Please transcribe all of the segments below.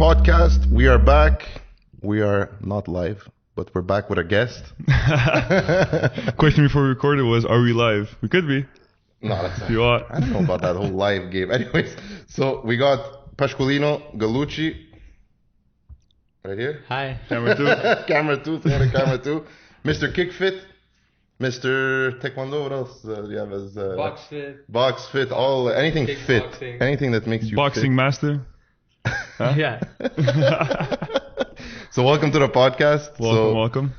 Podcast. We are back. We are not live, but we're back with a guest. Question before we recorded was, are we live? We could be. No, that's If you want. I don't know about that whole live game. Anyways, so we got Pasqualino Gallucci right here. Hi. Camera two. Camera two. Mr. Kickfit. Mr. Taekwondo. What else do you have as Box fit. box fit? All anything fit. Kickboxing. Anything that makes you Boxing fit. master. Huh? Yeah. So welcome to the podcast. Welcome.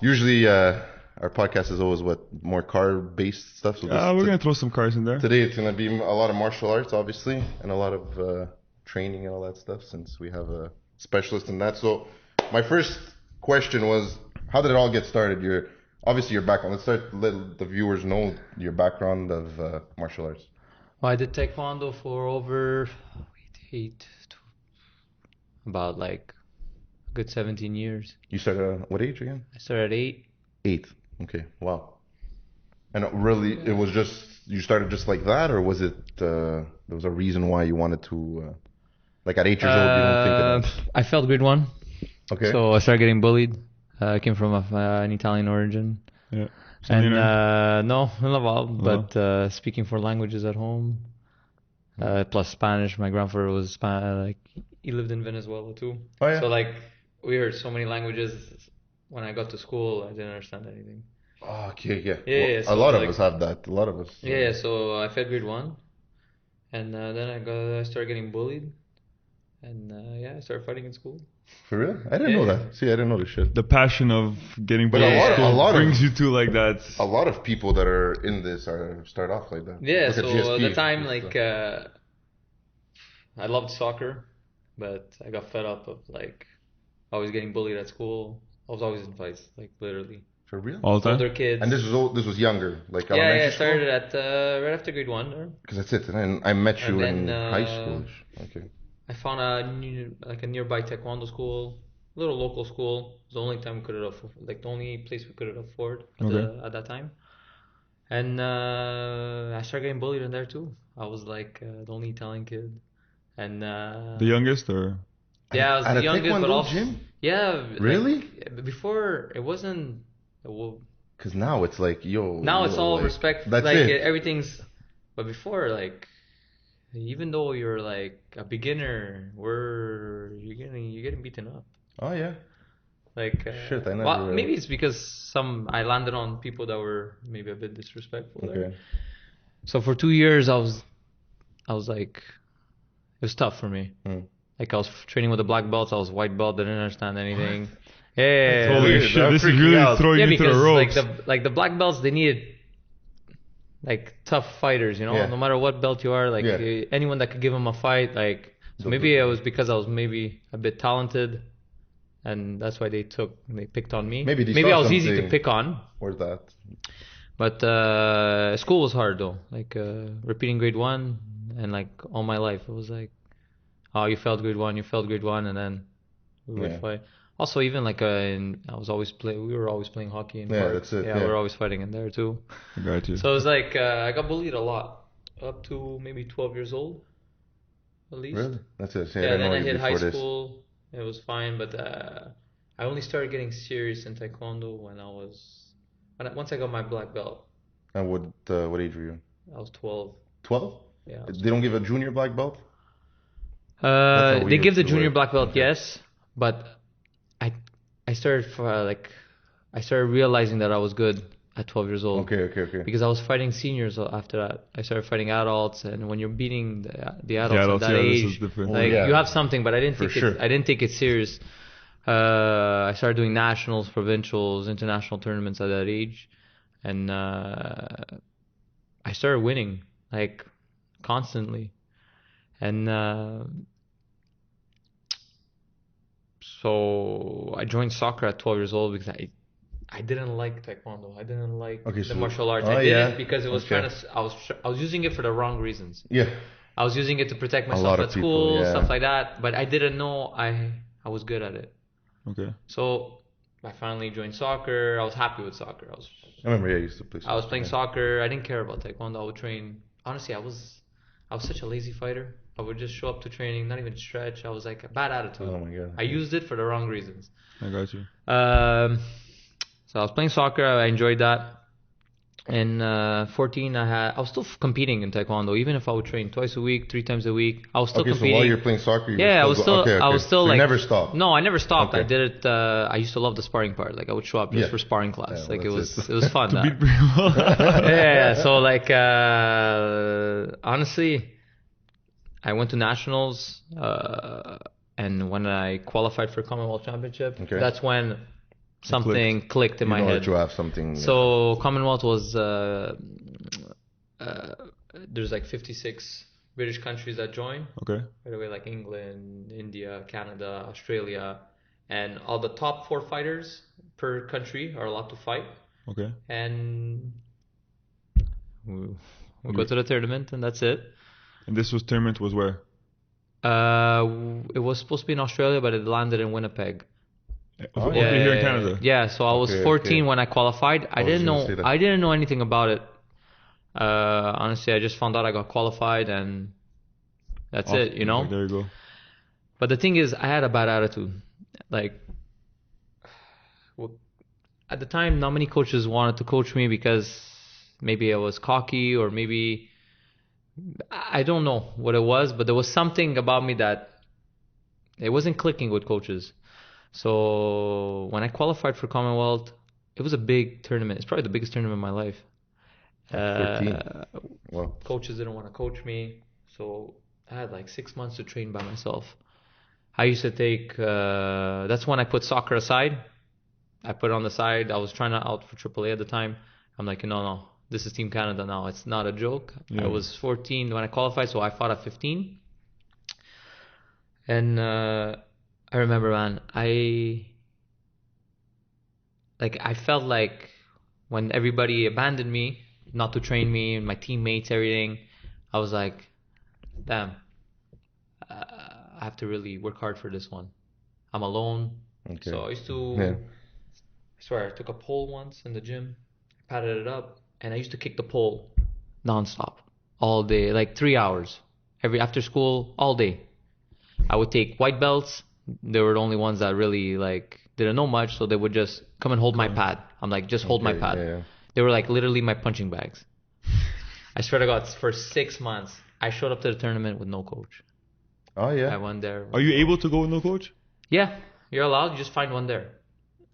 Usually our podcast is always more car-based stuff. So We're going to throw some cars in there. today it's going to be a lot of martial arts, obviously, and a lot of training and all that stuff, since we have a specialist in that. So my first question was, how did it all get started? Obviously your background. Let's start. Let the viewers know your background of martial arts. Well, I did Taekwondo for over about like a good 17 years. You started at what age again? I started at 8. 8. Okay. Wow. And it was just, you started just like that, or was it, there was a reason why you wanted to, like at 8 years old, you didn't think of that? I failed grade 1. Okay. So I started getting bullied. I came from an Italian origin. Yeah. And no, not Laval, but speaking 4 languages at home, plus Spanish. My grandfather was he lived in Venezuela too. Oh, yeah. So like we heard so many languages. When I got to school, I didn't understand anything. Oh, okay, yeah. Yeah, Well, so a lot of like- us have that. A lot of us. Yeah, so I failed grade 1, and then I started getting bullied, and I started fighting in school. For real? I didn't know Yeah. that. See, I didn't know this shit. The passion of getting But bullied a in lot school of- brings you to like that. A lot of people that are in this start off like that. Yeah, Look at so GSP. at the time, It's, like I loved soccer, but I got fed up of like always getting bullied at school. I was always in fights, like literally. for real? All the time. Older kids. And this was younger, like yeah, elementary I started school? at right after grade 1 there. Because that's it. And then I met you And in then, high school. Okay. I found a nearby Taekwondo school, little local school. It was the only time we could afford, like the only place we could afford at that time. And I started getting bullied in there too. I was like the only Italian kid, and The youngest or? yeah, I was At the a youngest, Taekwondo but also gym? yeah. Really? Like, before it wasn't. Well, Because now it's like, now it's all like, respect. That's like it. everything's. But before, like, even though you're like a beginner, you're getting beaten up. Oh, yeah. Like Shit, I never. well, maybe it's because I landed on people that were maybe a bit disrespectful. There. Okay. So for 2 years, I was like, it was tough for me. Like I was training with the black belts, I was white belt, didn't understand anything. Yeah. Holy weird. shit, That this is freaked me really out. throwing Yeah, you to because the ropes. like the black belts, they needed like tough fighters, you know. Yeah. No matter what belt you are, like Yeah. anyone that could give them a fight, like. So They'll maybe do it was because I was maybe a bit talented, and that's why they picked on me. Maybe they maybe saw I was easy to something. pick on, Where's that? but school was hard though. Like repeating grade 1, and like all my life it was like, oh, you failed grade 1, and then we would Yeah. fight. Also, even like we were always playing hockey in Yeah, parks. that's it, Yeah, yeah. we were always fighting in there too. I got you. So it was like I got bullied a lot, up to maybe 12 years old, at least. Really? That's it. See, I Yeah, didn't then know I you hit high before this. school. It was fine, but I only started getting serious in Taekwondo when once I got my black belt. And what age were you? I was 12. 12? Yeah. They don't give a junior black belt? That's how we They give the used to junior work. black belt, Okay. yes, but I started I started realizing that I was good at 12 years old. Okay. Because I was fighting seniors after that. I started fighting adults, and when you're beating the adults at that this is age, different. like yeah. you have something, but I didn't For take sure. it. I didn't take it serious. I started doing nationals, provincials, international tournaments at that age, and I started winning like constantly, and so I joined soccer at 12 years old because I didn't like Taekwondo. I didn't like Okay, the so- martial arts. oh, I did yeah. it because it was Okay. trying to. I was using it for the wrong reasons. Yeah. I was using it to protect lot myself of at people, school, yeah. stuff like that. But I didn't know I was good at it. Okay. So I finally joined soccer. I was happy with soccer. I remember, I used to play soccer. I was playing soccer. I didn't care about Taekwondo. I would train. Honestly, I was such a lazy fighter. I would just show up to training, not even stretch. I was like a bad attitude. Oh my God. I used it for the wrong reasons. I got you. So I was playing soccer. I enjoyed that. In 14, I was still competing in taekwondo, even if I would train twice a week, 3 times a week. I was still competing. So while you're playing soccer, I was still so like, you never stopped. No, I never stopped. Okay. I did it. I used to love the sparring part. Like I would show up just for sparring class. Yeah, like well, it was fun. To beat pretty well. yeah. So like honestly, I went to nationals, and when I qualified for Commonwealth Championship, that's when something clicked in my head. That you have something. So Commonwealth was there's like 56 British countries that join. Okay. Right away, like England, India, Canada, Australia, and all the top 4 fighters per country are allowed to fight. Okay. And we'll go to the tournament, and that's it. And this tournament was where? It was supposed to be in Australia, but it landed in Winnipeg. Here in Canada. Yeah, so I was 14 when I qualified. I didn't know anything about it. Honestly, I just found out I got qualified, and that's it, you know? There you go. But the thing is, I had a bad attitude. Like, at the time, not many coaches wanted to coach me because maybe I was cocky, or maybe I don't know what it was, but there was something about me that it wasn't clicking with coaches. So when I qualified for Commonwealth, it was a big tournament. It's probably the biggest tournament of my life. 14. Wow. Coaches didn't want to coach me, so I had like 6 months to train by myself. I used to take, that's when I put soccer aside. I put it on the side. I was trying out for AAA at the time. I'm like, no, this is Team Canada now. It's not a joke. Yeah. I was 14 when I qualified, so I fought at 15. And I remember, man, I felt like when everybody abandoned me, not to train me, and my teammates, everything, I was like, damn, I have to really work hard for this one. I'm alone. Okay. So I used to, I swear, I took a pole once in the gym, patted it up, and I used to kick the pole nonstop, all day, like 3 hours, after school, all day. I would take white belts. They were the only ones that really didn't know much, so they would just come and hold my pad. I'm like, just hold my pad. Yeah. They were like literally my punching bags. I swear to God, for 6 months, I showed up to the tournament with no coach. Oh yeah. I went there. Are you able to go with no coach? Yeah, you're allowed. You just find one there.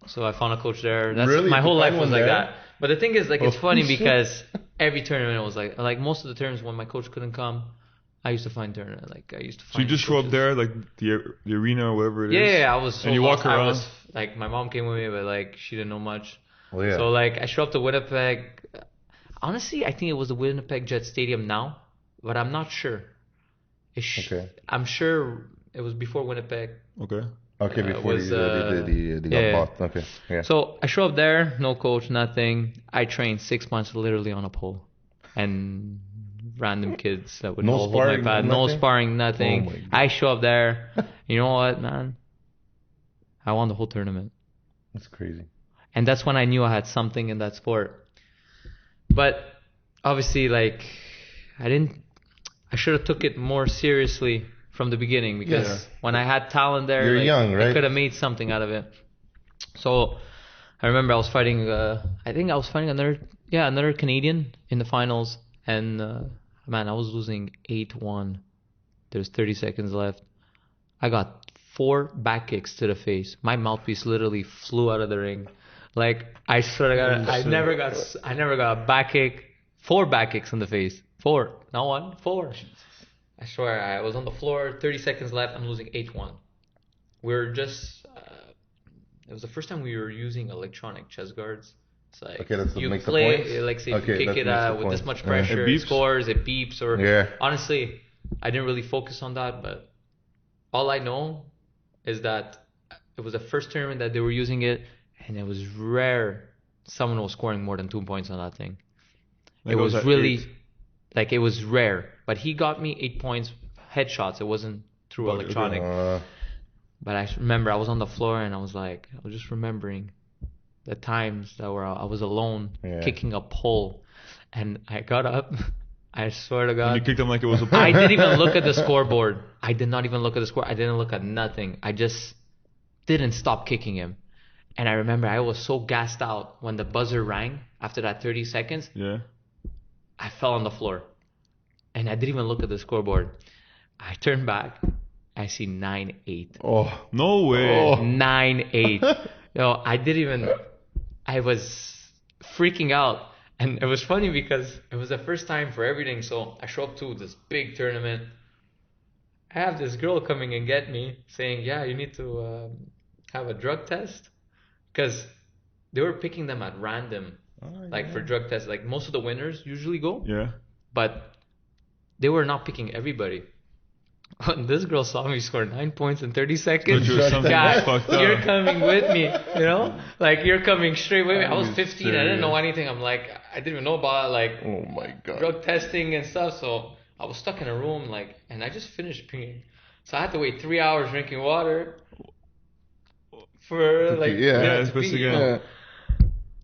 So I found a coach there. My whole life was like that. But the thing is, it's funny because every tournament was like most of the tournaments when my coach couldn't come, I used to find tournament. So you just show up there, like the arena or whatever it is. Yeah, I was. So and you walk around. My mom came with me, but she didn't know much. Oh, yeah. So I show up to Winnipeg. Honestly, I think it was the Winnipeg Jet Stadium now, but I'm not sure. Okay. I'm sure it was before Winnipeg. Okay. Okay, before they got bought. Okay. Yeah. So I show up there, no coach, nothing. I trained 6 months literally on a pole, and random kids that would hold my pad. No sparring, nothing. Oh, I show up there. You know what, man? I won the whole tournament. That's crazy. And that's when I knew I had something in that sport. But obviously, I should have took it more seriously from the beginning, because when I had talent there, you're young, right? I could have made something out of it. So I remember I was fighting, I think I was fighting another Canadian in the finals. And man, I was losing 8-1. There's 30 seconds left. I got 4 back kicks to the face. My mouthpiece literally flew out of the ring. I swear to God, I never got a back kick. 4 back kicks in the face. 4, not 1, 4. I swear, I was on the floor. 30 seconds left. I'm losing 8-1. We're just. It was the first time we were using electronic chest guards. It's like you play, say if you kick it with this much pressure, it scores, it beeps, or honestly, I didn't really focus on that, but all I know is that it was the first tournament that they were using it, and it was rare someone was scoring more than 2 points on that thing. It was really, it was rare. But he got me 8 points, headshots. It wasn't through electronic. But I remember I was on the floor, and I was just remembering the times that I was alone kicking a pole, and I got up. I swear to And God. you kicked him like it was a I ball. didn't even look at the scoreboard. I did not even look at the score. I didn't look at nothing. I just didn't stop kicking him. And I remember I was so gassed out when the buzzer rang after that 30 seconds. Yeah. I fell on the floor. And I didn't even look at the scoreboard. I turned back. I see 9-8. Oh. No way. Oh. 9-8. I was freaking out. And it was funny because it was the first time for everything. So I show up to this big tournament. I have this girl coming and get me saying, yeah, you need to have a drug test. Because they were picking them at random, for drug tests. Like most of the winners usually go. Yeah. But they were not picking everybody. This girl saw me score 9 points in 30 seconds. But something God, fucked up. you're coming with me, Like you're coming straight with me. I was Are you 15. I didn't serious? know anything. I didn't even know about Oh my God. drug testing and stuff. So I was stuck in a room and I just finished peeing. So I had to wait 3 hours drinking water for pee, yeah. to supposed to pee, go. Yeah.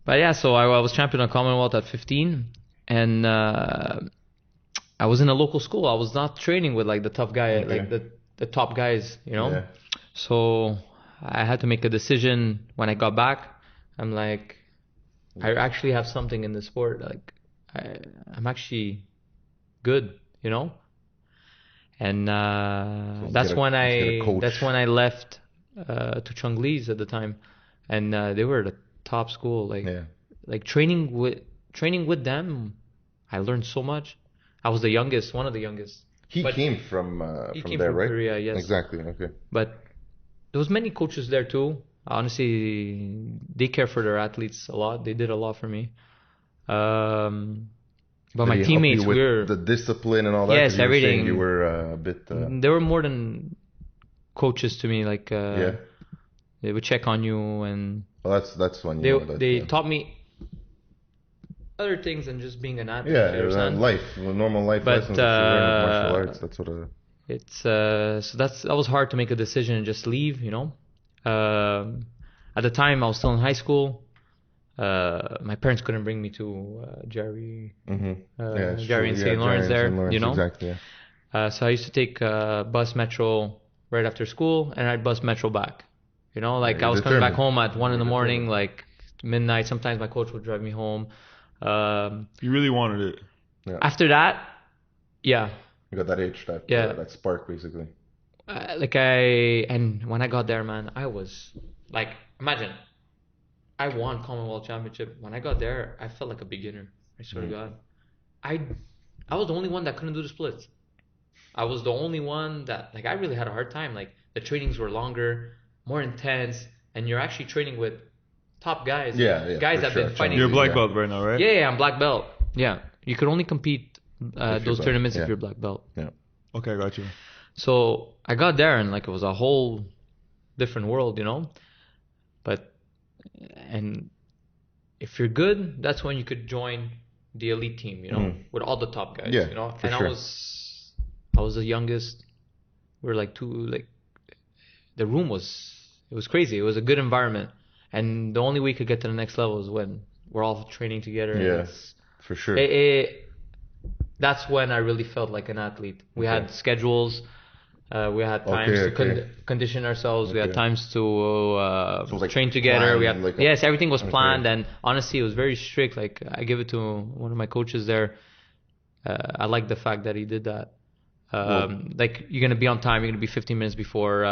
But yeah, so I was champion of Commonwealth at 15, and I was in a local school. I was not training with the tough guy, Okay. the top guys, Yeah. So I had to make a decision when I got back. I'm like, I actually have something in the sport. I'm actually good, And that's when I left to Chonglis at the time, and they were the top school. Training with them, I learned so much. I was the youngest, one of the youngest. He But came from came there, from right? Korea, yes. Exactly. Okay. But there was many coaches there too. Honestly, they care for their athletes a lot. They did a lot for me. But my Did he help teammates you with were the discipline and all that. Yes, 'Cause you were saying everything. You were a bit. they were more than coaches to me. Yeah. They would check on you, and Well, that's when you know that. they taught me other things than just being an athlete. Yeah, you understand? normal life But, lessons that you learn with martial arts. That's what. It's so that was hard to make a decision and just leave. At the time, I was still in high school. My parents couldn't bring me to Jerry Jerry and St. Lawrence there. Exactly. Yeah. So I used to take bus metro right after school, and I'd bus metro back. I was coming back home at 1 in the morning, midnight. Sometimes my coach would drive me home. You really wanted it. After that, yeah. You got that itch, that spark, basically. And when I got there, man, I was imagine, I won Commonwealth Championship. When I got there, I felt like a beginner. I swear to God. I was the only one that couldn't do the splits. I was the only one that, I really had a hard time. The trainings were longer, more intense, and you're actually training with top guys. Yeah, guys that have been fighting. You're a black belt right now, right? Yeah, I'm black belt. Yeah. You could only compete those tournaments if you're black belt. Yeah. Okay, I got you. So I got there and it was a whole different world, and if you're good, that's when you could join the elite team, with all the top guys, Yeah, for and sure. I was the youngest. We were the room it was crazy. It was a good environment, and the only way you could get to the next level is when we're all training together. and Yeah, it's- for sure. that's when I really felt like an athlete. We had schedules. We had times to condition ourselves. We had times to So it was train together. We had planned, yes, everything was planned, and honestly, it was very strict. I give it to one of my coaches there. I like the fact that he did that. You're gonna be on time. You're gonna be 15 minutes before,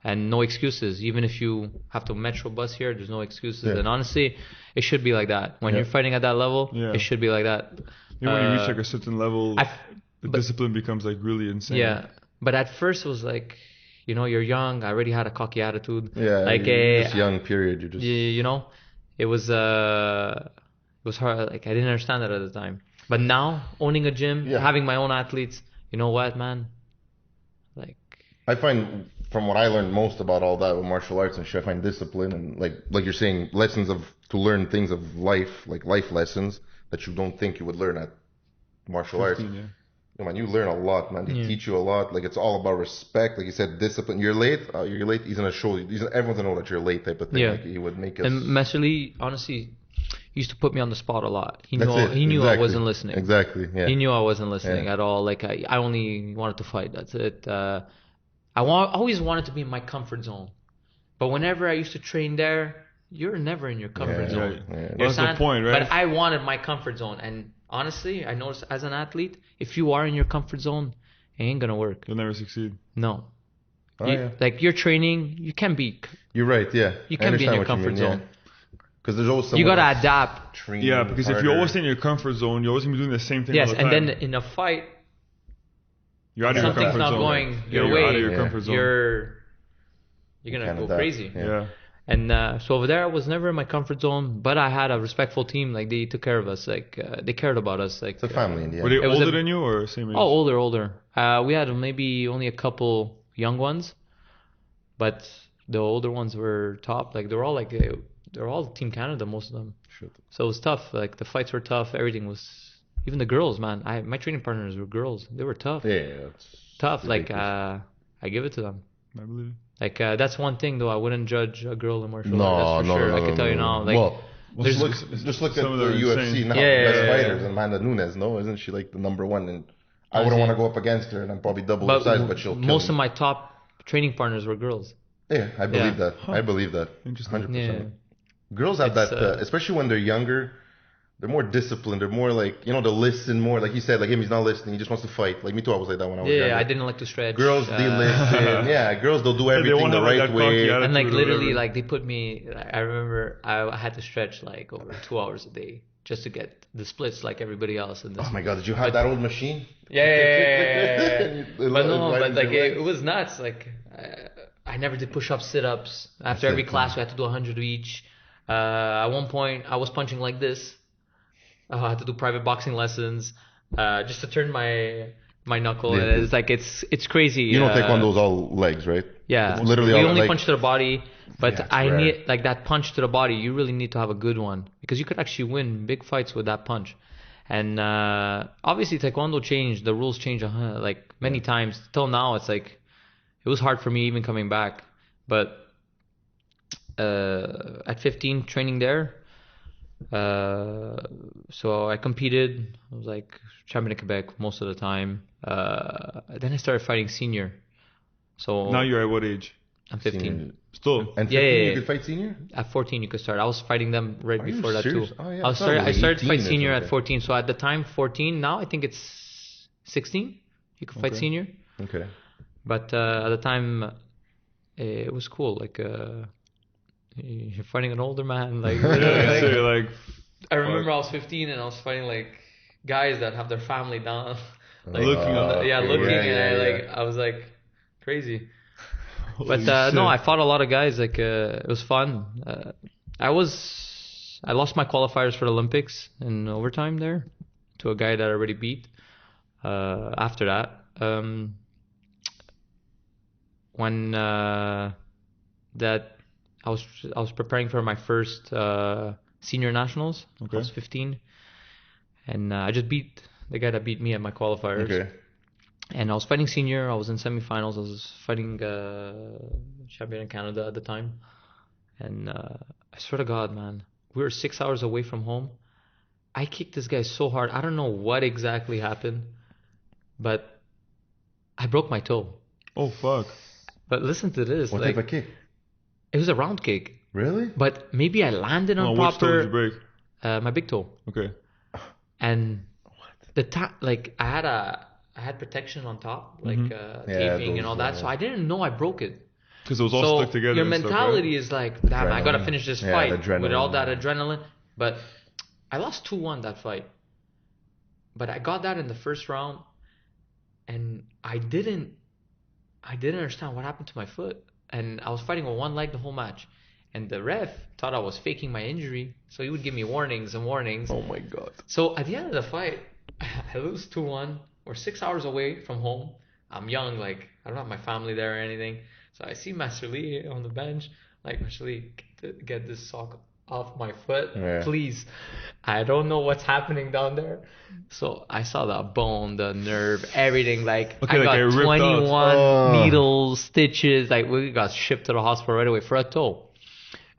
and no excuses. Even if you have to metro bus here, there's no excuses. Yeah. And honestly, it should be like that. When you're fighting at that level, it should be like that. When you reach a certain level, the discipline becomes really insane. Yeah, but at first it was you're young. I already had a cocky attitude. Yeah, this young period. You just it was hard. I didn't understand that at the time. But now owning a gym, having my own athletes, you know what, man? I find from what I learned most about all that with martial arts and shit, I find discipline and like you're saying, lessons to learn things of life, life lessons that you don't think you would learn at martial arts. Yeah. Man, you learn a lot, man. They teach you a lot. It's all about respect. Like you said, discipline. You're late. You're late. He's gonna show you. Everyone's gonna know that you're late, type of thing. Yeah. He would make us. And Messerly, honestly, used to put me on the spot a lot. He That's knew it. he knew I Exactly. wasn't listening. Exactly. Yeah. He knew I wasn't listening Yeah. at all. Like I only wanted to fight. That's it. Always wanted to be in my comfort zone. But whenever I used to train there, you're never in your comfort Yeah. zone. Yeah. You That's the understand? point, right? But I wanted my comfort zone. And honestly, I noticed as an athlete, if you are in your comfort zone, it ain't gonna work. You'll never succeed. No. Oh, yeah. Like your training, you can be. You're right. Yeah. You I can be in understand your what you comfort mean, zone. Because there's always someone You gotta that's adapt. training Yeah, because if you harder. always stay in your comfort zone, you're always gonna be doing the same thing Yes, all the and time. then in a fight, You're out of your something's comfort not zone. going Yeah, your you're way. out of your Yeah. comfort zone. You're gonna can't go adapt. crazy. Yeah. And so over there, I was never in my comfort zone, but I had a respectful team. Like they took care of us. Like they cared about us. Like It's a family in the Were end. they It was older a- than you or same age? Oh, older. We had maybe only a couple young ones, but the older ones were top. Like they're all Team Canada, most of them. Shit. So it was tough. Like the fights were tough. Everything was. Even the girls, man. My training partners were girls. They were tough. Yeah. It's Tough. Like ridiculous. I give it to them. I believe it. Like that's one thing though. I wouldn't judge a girl in martial No, arts. That's for no, sure. no, I can tell you now. Like well, there's just look at some of the them are UFC insane. now. Yeah, the best yeah, yeah. fighters, Amanda Nunes. No, isn't she like the number one? And I I wouldn't see. want to go up against her, and I'm probably double her size, but she'll kill most me. of my top training partners were girls. Yeah, I believe Yeah. that. I believe that. Interesting. 100%. Yeah. Girls have It's, that, especially when they're younger. They're more disciplined. They're more like, they'll listen more. Like you said, like him, he's not listening. He just wants to fight. Like me too, I was like that when I was Yeah, younger. I didn't like to stretch. Girls, they listen. Yeah, girls, they'll do they everything won't the have, like, right that cocky way. attitude. And like or literally, whatever. like they put me. I remember I had to stretch like over 2 hours a day just to get the splits like everybody else. And this. Oh my God, did you have that old machine? Yeah. But no, but like it it was nuts. Like I never did push-ups, sit-ups. After every class, we had to do 100 each. At one point, I was punching like this. I had to do private boxing lessons just to turn my knuckle. Yeah. And it's like it's crazy. You don't take one of those all legs, right? Yeah, It's literally we all, only like- punch to the body, but Yeah, it's I rare. need like that punch to the body. You really need to have a good one because you could actually win big fights with that punch. And obviously, Taekwondo changed. The rules changed like many times. Till now, it's like it was hard for me even coming back. But at 15, training there, so I competed. I was like champion of Quebec most of the time. Then I started fighting senior. So Now you're at what age? I'm 15. Senior. Still. And 15, Yeah, yeah, you yeah. could fight senior? At 14, you could start. I was fighting them right Are you before that serious? too. Oh, yeah, I thought it I was started to 18 fight or senior at something. 14. So at the time, 14. Now I think it's 16. You could fight Okay. senior. Okay. But at the time, it was cool. Like you're fighting an older man. Like, Yeah, like, so you're like, I remember I was 15 and I was fighting like guys that have their family down. Like, Looking up. Yeah, okay. looking. Yeah, and yeah, I was like crazy. holy But shit. no, I fought a lot of guys. Like it was fun. I lost my qualifiers for the Olympics in overtime there to a guy that I already beat. After that, when that I was preparing for my first senior nationals. Okay. I was 15, and I just beat the guy that beat me at my qualifiers. Okay. And I was fighting senior. I was in semifinals. I was fighting champion in Canada at the time. And I swear to God, man, we were 6 hours away from home. I kicked this guy so hard. I don't know what exactly happened, but I broke my toe. Oh, fuck. But listen to this. What like, type of kick? it was a round kick, Really? but maybe I landed on Which toe did you proper break? my big toe. Okay. And like I had protection on top, like Yeah, taping and all those, that. So I didn't know I broke it. Because it was all So stuck together. your and stuff, mentality right? is like, damn, I gotta Adrenaline. finish this Yeah, fight the with all that adrenaline. adrenaline. But I lost 2-1 that fight. But I got that in the first round, and I didn't understand what happened to my foot. And I was fighting with one leg the whole match. And the ref thought I was faking my injury, so he would give me warnings and warnings. Oh my God. So at the end of the fight, I lose 2-1. We're 6 hours away from home. I'm young, like I don't have my family there or anything. So I see Master Lee on the bench. Like, Master Lee, get this sock off my foot, Yeah. please. I don't know what's happening down there. So I saw the bone, the nerve, everything. Like Okay, I like got it ripped out. 21 Oh. needles, stitches. Like we got shipped to the hospital right away for a toe.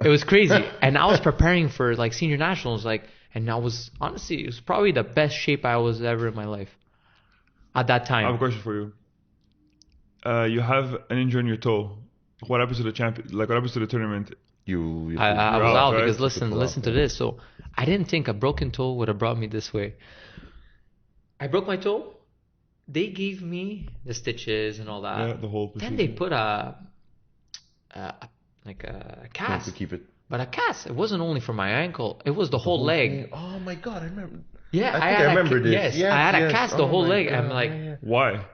It was crazy. And I was preparing for like senior nationals, and I was honestly, it was probably the best shape I was ever in my life at that I have a time. question for you. You have an injury in your toe. What happens to the champion? Like, what happens to the tournament? I was you're out out, right? because Took it listen off, to yeah. this. So I didn't think a broken toe would have brought me this way. I broke my toe. They gave me the stitches and all that. Yeah, the whole Then they procedure. put a To cast. keep it. But a cast, it wasn't only for my ankle. It was the whole leg. thing. Oh my god, I remember. Yeah, I think I remember this. Yes, Yes, I had a yes. cast Oh the whole my leg. God, I'm like, yeah. Why?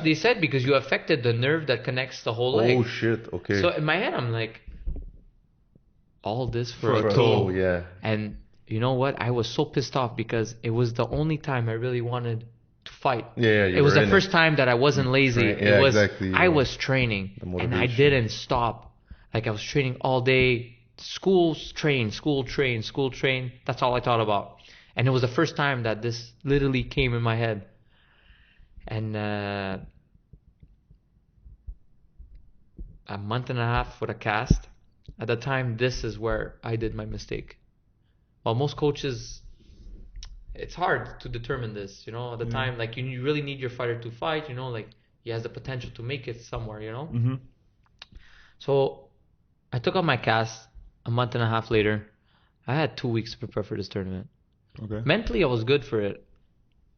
they said because you affected the nerve that connects the whole leg. Oh shit. Okay. So in my head, I'm like, all this for For a a toe. toe, yeah. And you know what? I was so pissed off because it was the only time I really wanted to fight. Yeah, you It was were the in first time that I wasn't lazy. Yeah, It was exactly, I yeah. was training The and I motivation. didn't stop. Like I was training all day. School train. That's all I thought about. And it was the first time that this literally came in my head. And a month and a half with a cast. At the time, this is where I did my mistake. Well, most coaches, it's hard to determine this, at the time, like you really need your fighter to fight, like he has the potential to make it somewhere, Mm-hmm. So I took out my cast a month and a half later. I had 2 weeks to prepare for this tournament. Okay. Mentally, I was good for it,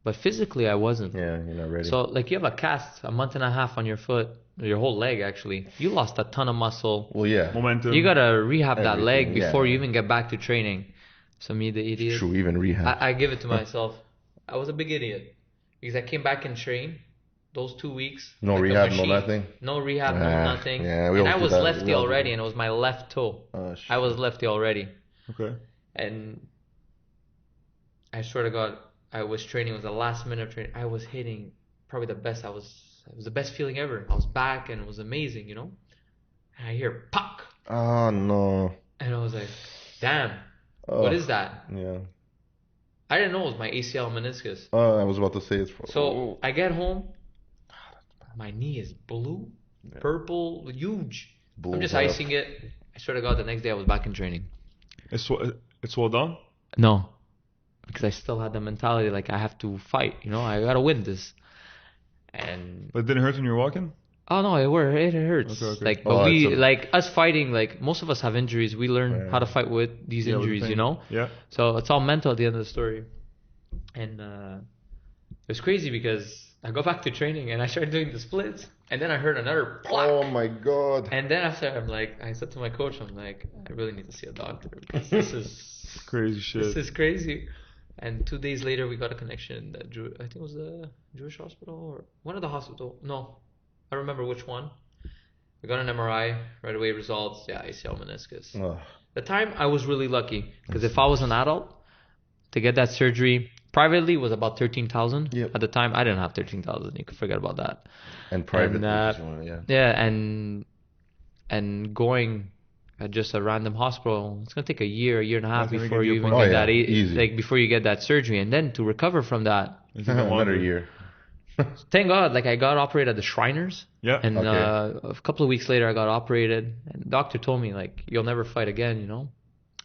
but physically, I wasn't. Yeah, you're not ready. So, like, you have a cast a month and a half on your foot, your whole leg, actually. You lost a ton of muscle. well, yeah. Momentum. You gotta rehab that leg Everything, before yeah. you even get back to training. So me, the idiot, True, even rehab. I give it to myself. I was a big idiot because I came back and trained those 2 weeks. No like a rehab, no machine. nothing? No rehab, no Ah, nothing. yeah, we and all I do was that. lefty We all do already, that. and it was my left toe. Oh, shit. I was lefty already, Okay. and I swear to God, I was training. It was the last minute of training. I was hitting probably the best. It was the best feeling ever. I was back, and it was amazing, And I hear "puck," Oh, no. and I was like, "Damn, Oh, what is that?" Yeah. I didn't know it was my ACL meniscus. Oh, I was about to say it's for. So I get home, my knee is blue, purple, huge. I'm just Bull's up. icing it. I swear to God, the next day I was back in training. It's swelled down? No, because I still had the mentality like I have to fight. I gotta win this. And But it didn't hurt when you were walking? oh no, it hurts. Okay. Like, Oh, but it's like us fighting, like most of us have injuries. We learn Yeah. how to fight with these Yeah, with the injuries, pain. Yeah. So it's all mental at the end of the story. And it was crazy because I go back to training and I started doing the splits, and then I heard another plaque. Oh, my God. And then after I said to my coach, I'm like, I really need to see a doctor because this is Crazy shit. this is crazy. And 2 days later, we got a connection at I think it was the Jewish hospital or one of the hospital. No, I remember which one. We got an MRI right away. Results, yeah, ACL meniscus. Oh, The time I was really lucky because if I was an adult to get that surgery privately was about 13,000. Yep. At the time, I didn't have 13,000. You could forget about that. and private. And, yeah. Yeah, and going at just a random hospital, it's gonna take a year and a half That's gonna before get you you even a get point. that Oh, yeah, easy. like before you get that surgery, and then to recover from that. It's even Another longer. year. Thank God, like I got operated at the Shriners, Yeah. and Okay. a couple of weeks later I got operated, and the doctor told me like you'll never fight again,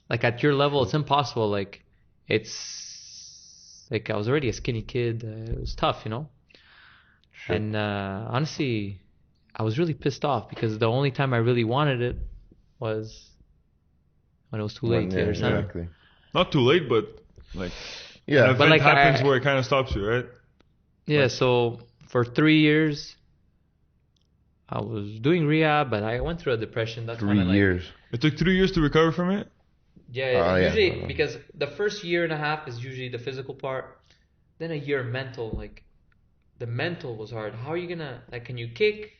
like at your level it's impossible. Like it's like I was already a skinny kid, it was tough, Shit. And honestly, I was really pissed off because the only time I really wanted it was when it was too late. Yeah, You understand? exactly. Not too late, but like Yeah, an event like, happens I- where it kind of stops you, right? Yeah. So for 3 years, I was doing rehab, but I went through a depression. That's 3 when I, years. It took 3 years to recover from it. Yeah, Yeah. usually because the first year and a half is usually the physical part. Then a year mental. Like the mental was hard. How are you gonna like? Can you kick?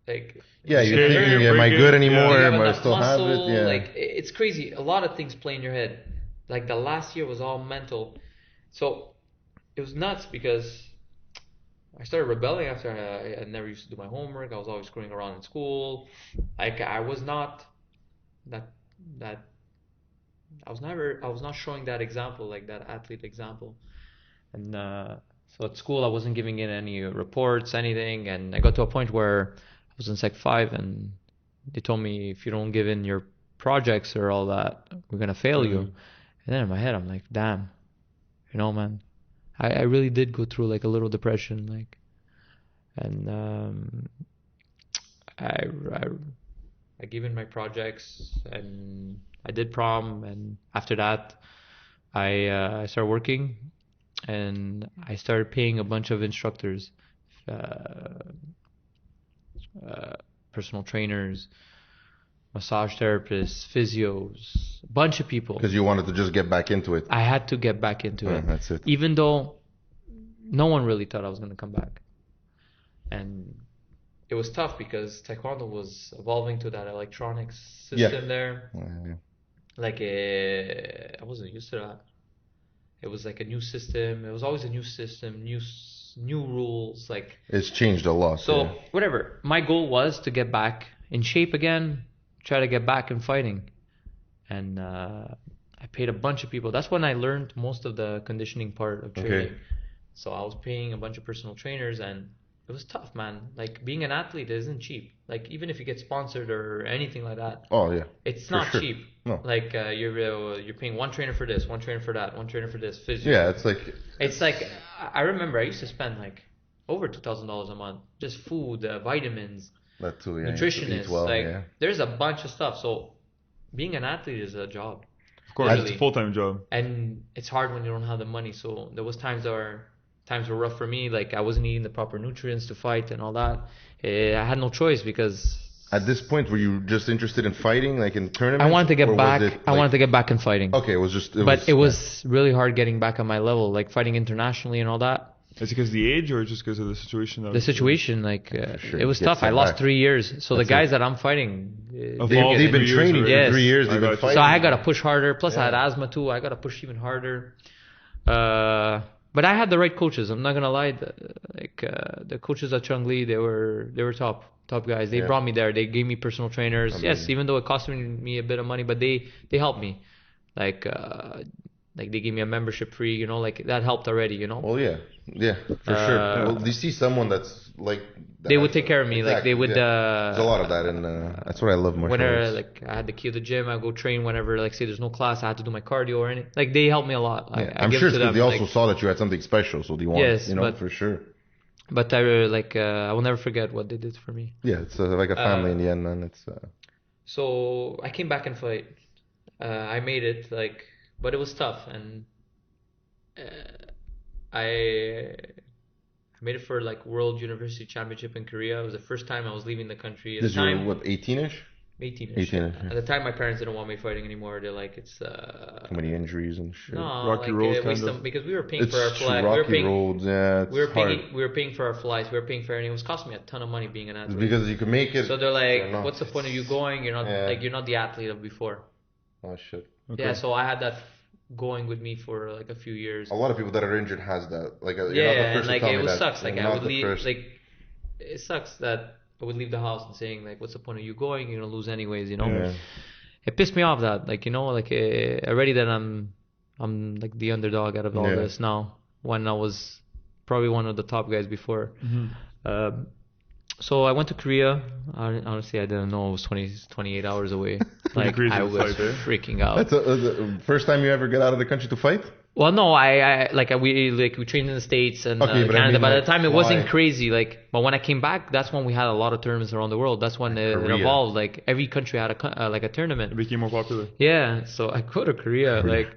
Like Yeah, you you're scared thinking, you're am I breaking- good yeah. anymore? do you have Am I enough still have muscle? it? Yeah. Like it's crazy. A lot of things play in your head. Like the last year was all mental. So it was nuts because I started rebelling after I never used to do my homework. I was always screwing around in school. Like I was not that I was not showing that example, like that athlete example. And so at school I wasn't giving in any reports, anything, and I got to a point where I was in Sec 5 and they told me, if you don't give in your projects or all that, we're gonna fail you. And then in my head, I'm like, damn, you know, man, I really did go through like a little depression, like, and I gave in my projects, and I did prom, and after that, I started working, and I started paying a bunch of instructors, personal trainers, massage therapists, physios, a bunch of people. Because you wanted to just get back into it. I had to get back into it. That's it. Even though no one really thought I was going to come back. And it was tough because Taekwondo was evolving to that electronics system there. Yeah. Like, I wasn't used to that. It was like a new system. It was always a new system, new rules. Like, it's changed a lot. So whatever. My goal was to get back in shape again, try to get back in fighting. And I paid a bunch of people. That's when I learned most of the conditioning part of training. Okay. So I was paying a bunch of personal trainers, and it was tough, man. Like, being an athlete isn't cheap. Like, even if you get sponsored or anything like that, Oh yeah. it's not sure. cheap. No. Like, you're paying one trainer for this, one trainer for that, one trainer for this, physio. Yeah, it's like I remember I used to spend like over $2,000 a month, just food, vitamins, that too. Yeah. nutritionists. Well, like, yeah. there's a bunch of stuff. So being an athlete is a job. Of course, it's a full-time job. And it's hard when you don't have the money. So there was times were rough for me. Like, I wasn't eating the proper nutrients to fight and all that. I had no choice because At this point, were you just interested in fighting, like in tournaments? I wanted to get or back. was it, I wanted to get back in fighting. Okay, it was just. It was really hard getting back on my level, like fighting internationally and all that. Is it because of the age or just because of the situation? The situation, like, Sure, it was get tough. I sent lost back. 3 years. So That's the guys it. that I'm fighting, They've been training for Yes. 3 years. They've been got you. fighting. so I got to push harder. Plus, I Yeah. had asthma too. I got to push even harder. But I had the right coaches. I'm not gonna lie. The coaches at Changli, they were top guys. They Yeah. brought me there. They gave me personal trainers. Amazing. Yes, even though it cost me a bit of money, but they helped me. Like they gave me a membership free. You know, like that helped already. You know. Well, yeah, for sure. Well, you see someone that's like. They would take care of me. Like, they would. There's a lot of that, and that's what I love martial Whenever, arts. like, I had the key of the gym, I go train whenever, like, say there's no class, I had to do my cardio or anything. Like, they helped me a lot. Yeah, I I'm give sure it to it's 'cause them. they also like, saw that you had something special, so they want, Yes, but- for sure. but I will never forget what they did for me. Yeah, it's like a family in the end, man. It's So I came back and fight. I made it, like, but it was tough, and I made it for like World University Championship in Korea. It was the first time I was leaving the country. At this the time, you were what 18ish? 18. 18-ish, yeah. At the time, my parents didn't want me fighting anymore. They're like, it's How many injuries and shit? no, Rocky like, road, waste kind of. them, because we were paying It's for our flight. We were rocky paying, roads. Yeah, it's we were hard. paying, we were paying for our flights. We were paying for everything. It was costing me a ton of money being an It's athlete. because you can make it. So they're or like, not. what's the point of you going? You're not Yeah. like, you're not the athlete of before. Oh shit. Okay. Yeah, so I had that going with me for like a few years. A lot of people that are injured has that. Like, you're Yeah, not the and first like to tell it me was that. sucks. Like, You're I not would the leave. first. Like, it sucks that I would leave the house and saying like, what's the point of you going? You're gonna lose anyways, you know. Yeah. It pissed me off that, like, you know, like, already that I'm like the underdog out of all Yeah. this now, when I was probably one of the top guys before. So I went to Korea. Honestly, I didn't know it was 28 hours away. Like, crazy I to was fight, eh? freaking out. That's the first time you ever get out of the country to fight? Well, no, we trained in the States and Okay, but I Canada. mean, By like, the time it why? wasn't crazy, like, but when I came back, that's when we had a lot of tournaments around the world. That's when it Korea. evolved. Like, every country had a tournament. It became more popular. Yeah, so I go to Korea, like,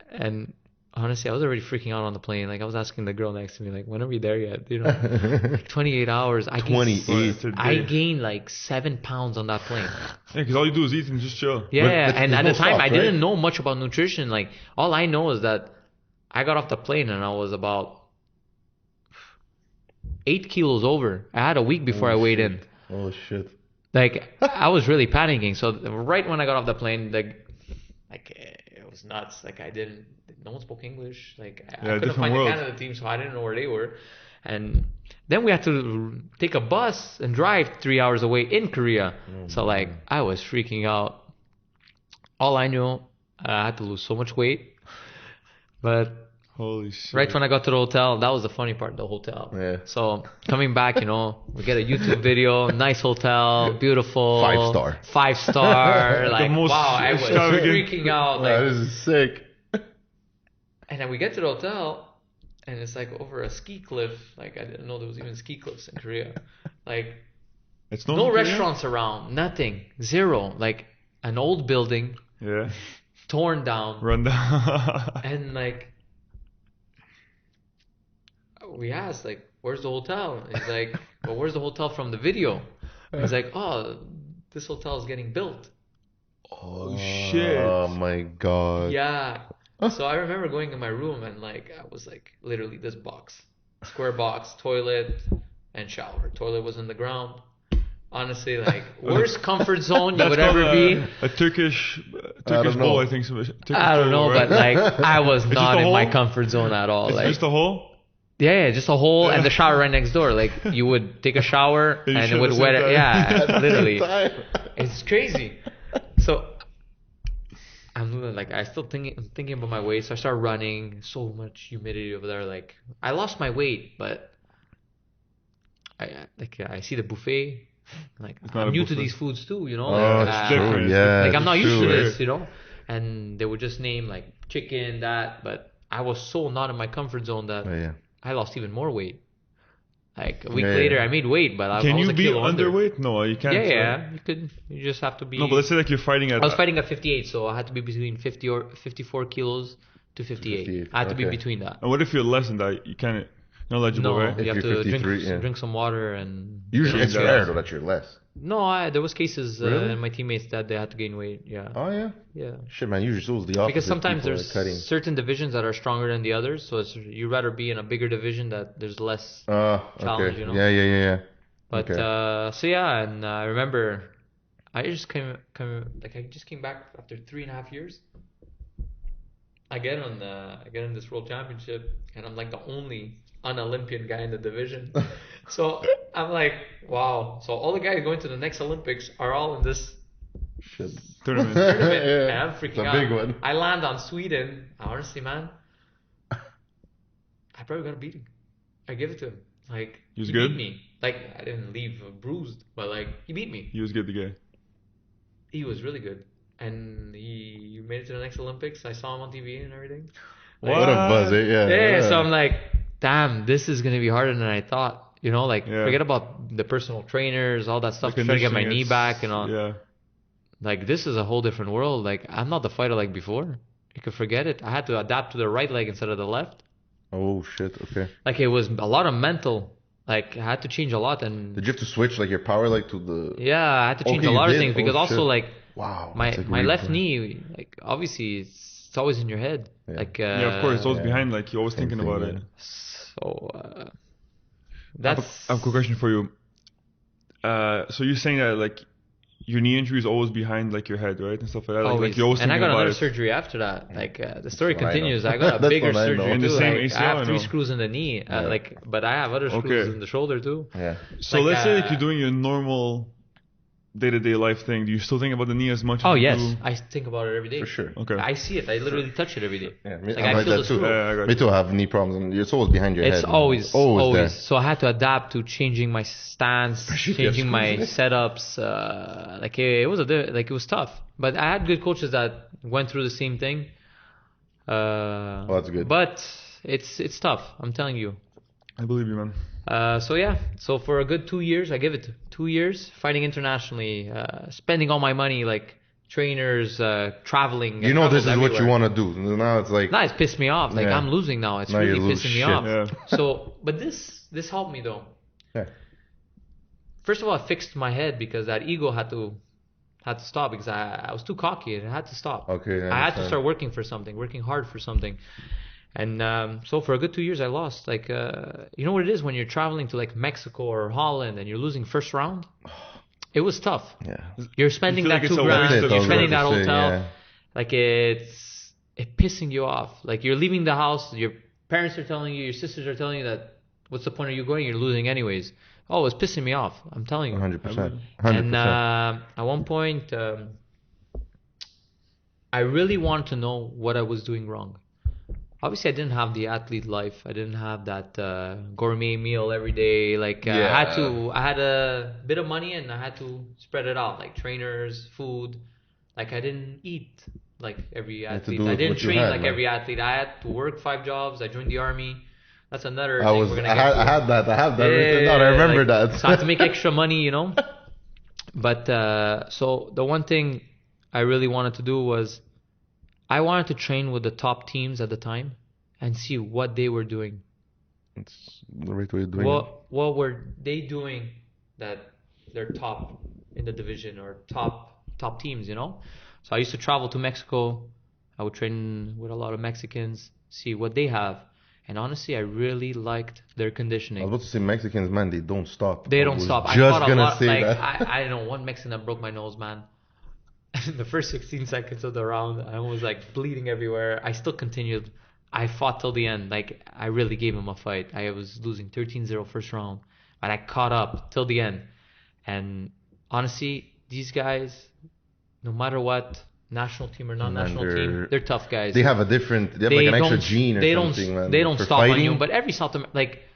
and honestly, I was already freaking out on the plane. Like, I was asking the girl next to me, like, when are we there yet? You know, 28 hours. 28. I gained like 7 pounds on that plane. Yeah, because all you do is eat and just chill. Yeah, But and at there's the no time, stop, I right? didn't know much about nutrition. Like, all I know is that I got off the plane and I was about 8 kilos over. I had a week before I weighed in. Oh shit. Like, I was really panicking. So right when I got off the plane, it was nuts. Like, no one spoke English. Like, I couldn't different find world. the Canada team, so I didn't know where they were. And then we had to take a bus and drive 3 hours away in Korea. So, like, I was freaking out. All I knew, I had to lose so much weight. But Holy shit. Right when I got to the hotel, that was the funny part, the hotel. Yeah. So coming back, you know, we get a YouTube video, nice hotel, beautiful. 5-star. 5-star. Like, most wow, I was extravagant- freaking out. Wow, Like, this is sick. and then we get to the hotel, and it's like over a ski cliff. Like, I didn't know there was even ski cliffs in Korea. Like, It's no restaurants around, nothing, zero. Like, an old building, Yeah. torn down, Run down. and like, we asked, like, where's the hotel? And he's like, well, where's the hotel from the video? And he's like, oh, this hotel is getting built. Oh shit. Oh my god. Yeah. So I remember going in my room and like I was like literally this box, square box, toilet and shower. Toilet was in the ground. Honestly, like worst comfort zone you would ever be. A Turkish don't bowl, know. I think. Turkish I don't bowl, know, right? but like I was just not a in my hole? comfort zone at all. It's Like just a hole. yeah, just a hole and the shower right next door. Like you would take a shower And you and shit it would at the wet same it. time. Yeah, literally. Time. It's crazy. So I'm like, I'm thinking about my weight. So I start running. So much humidity over there. Like I lost my weight, but I see the buffet. Like It's not I'm a new to buffet. these foods too, you know. Oh, Like, it's different. true. Yeah. like I'm not used to true. this, you know. And they would just name like chicken, that, but I was so not in my comfort zone that Oh, yeah. I lost even more weight. Like a week Yeah, later, yeah. I made weight, but I Can was you a be kilo under. underweight? No, you can't. Yeah, right? yeah. You just have to be. No, but let's say like you're fighting at. I was fighting at 58, so I had to be between 50 or 54 kilos to 58. 58, I had to be okay. between that. And what if you're less than that? You can't. You're not eligible, No, right? you have If you're to 53, yeah. drink some water and. Usually it's Yeah. rare though that you're less. No, there was cases Really? in my teammates that they had to gain weight. Yeah, Oh yeah. yeah. Shit, man. Usually it's always the opposite. Because sometimes People are there's cutting. certain divisions that are stronger than the others, so you'd rather be in a bigger division that there's less. Okay. challenge, you know? Yeah. But Okay. so yeah, and I remember I just came back after 3.5 years. I get in this world championship, and I'm like the only un-Olympian guy in the division. So I'm like, wow. So all the guys going to the next Olympics are all in this Shit. Tournament. tournament, Yeah. and I'm It's freaking a out. big one. I land on Sweden. Honestly, man, I probably got a beating. I give it to him. Like He was he good? beat me. Like I didn't leave bruised, but like he beat me. He was good, the guy. He was really good, and he made it to the next Olympics. I saw him on TV and everything. Like, What a buzz, eh? Yeah. yeah, so I'm like, damn, this is gonna be harder than I thought. You know, like Yeah. forget about the personal trainers, all that stuff, The trying to get my conditioning, knee it's- back and all. Yeah. Like this is a whole different world. Like I'm not the fighter like before. You could forget it. I had to adapt to the right leg instead of the left. Oh shit. Okay. Like it was a lot of mental. Like I had to change a lot, and Did you have to switch like your power leg to the? yeah, I had to change Okay, a you lot of did? things because Oh, also shit. like Wow. my that's a my great left point. knee, like obviously it's always in your head. Yeah. Like Yeah, of course. It's always yeah. behind. Like you're always Same thinking thing, about yeah. it. So I that's have a quick question for you. So you're saying that like your knee injury is always behind like your head, right, and stuff like that. Like, always. like you're always And I thinking got about another it. surgery after that. Like the story That's what I continues. know. I got a That's bigger what I know. surgery In the too. same Like, ACL, I have I 3 know. screws in the knee. Yeah. Like, but I have other screws Okay. in the shoulder too. Yeah. So Like, let's say like you're doing your normal day-to-day life thing. Do you still think about the knee as much? Oh as you yes, do? I think about it every day. For sure. Okay. I see it. I literally touch it every day. Yeah. Like, I'm I like feel that the too. screw. Yeah, I got Me you. too. I have knee problems, and it's always behind your It's head. always Always there. So I had to adapt to changing my stance, Especially if you have changing my screws setups. Like it was like it was tough, but I had good coaches that went through the same thing. Well, that's good. But it's tough. I'm telling you. I believe you, man. So yeah, so for a good 2 years, I give it 2 years fighting internationally, spending all my money like trainers, traveling. You know this is traveled what you everywhere. want to do. Now it's like Now it's pissed me off. Like Yeah. I'm losing now. It's Now really you lose pissing me shit. off. Yeah. So, but this helped me though. Yeah. First of all, I fixed my head because that ego had to stop because I was too cocky and it had to stop. Okay, I I had to understand. start working for something, working hard for something. And so for a good 2 years, I lost. Like, you know what it is when you're traveling to like Mexico or Holland and you're losing first round? It was tough. yeah. You're spending feel that like it's a $2,000, waste of you're your spending that life. hotel. Yeah. Like it's pissing you off. Like you're leaving the house, your parents are telling you, your sisters are telling you that what's the point of you going? You're losing anyways. Oh, it's pissing me off. I'm telling you. 100%. And 100%. at one point, I really wanted to know what I was doing wrong. obviously I didn't have the athlete life. I didn't have that gourmet meal every day. Like I had a bit of money and I had to spread it out, like trainers, food. Like I didn't eat like every athlete. I didn't train like every athlete. I had to work 5 jobs. I joined the army. That's another thing we're gonna get to. I had that written down. I remember that. So I had to make extra money, you know. But so the one thing I really wanted to do was I wanted to train with the top teams at the time and see what they were doing. It's the right way of doing it. What were they doing that they're top in the division or top teams, you know? So I used to travel to Mexico. I would train with a lot of Mexicans, see what they have. And honestly, I really liked their conditioning. I was about to say Mexicans, man, they don't stop. They don't stop. Just I fought a gonna lot. say Like, that. I know one Mexican that broke my nose, man. The first 16 seconds of the round, I was like bleeding everywhere. I still continued. I fought till the end. Like, I really gave him a fight. I was losing 13-0 first round, but I caught up till the end. And honestly, these guys, no matter what, national team or non-national team, they're tough guys. They have a different, they have like an extra gene or something, man. They don't For stop fighting, on you, but every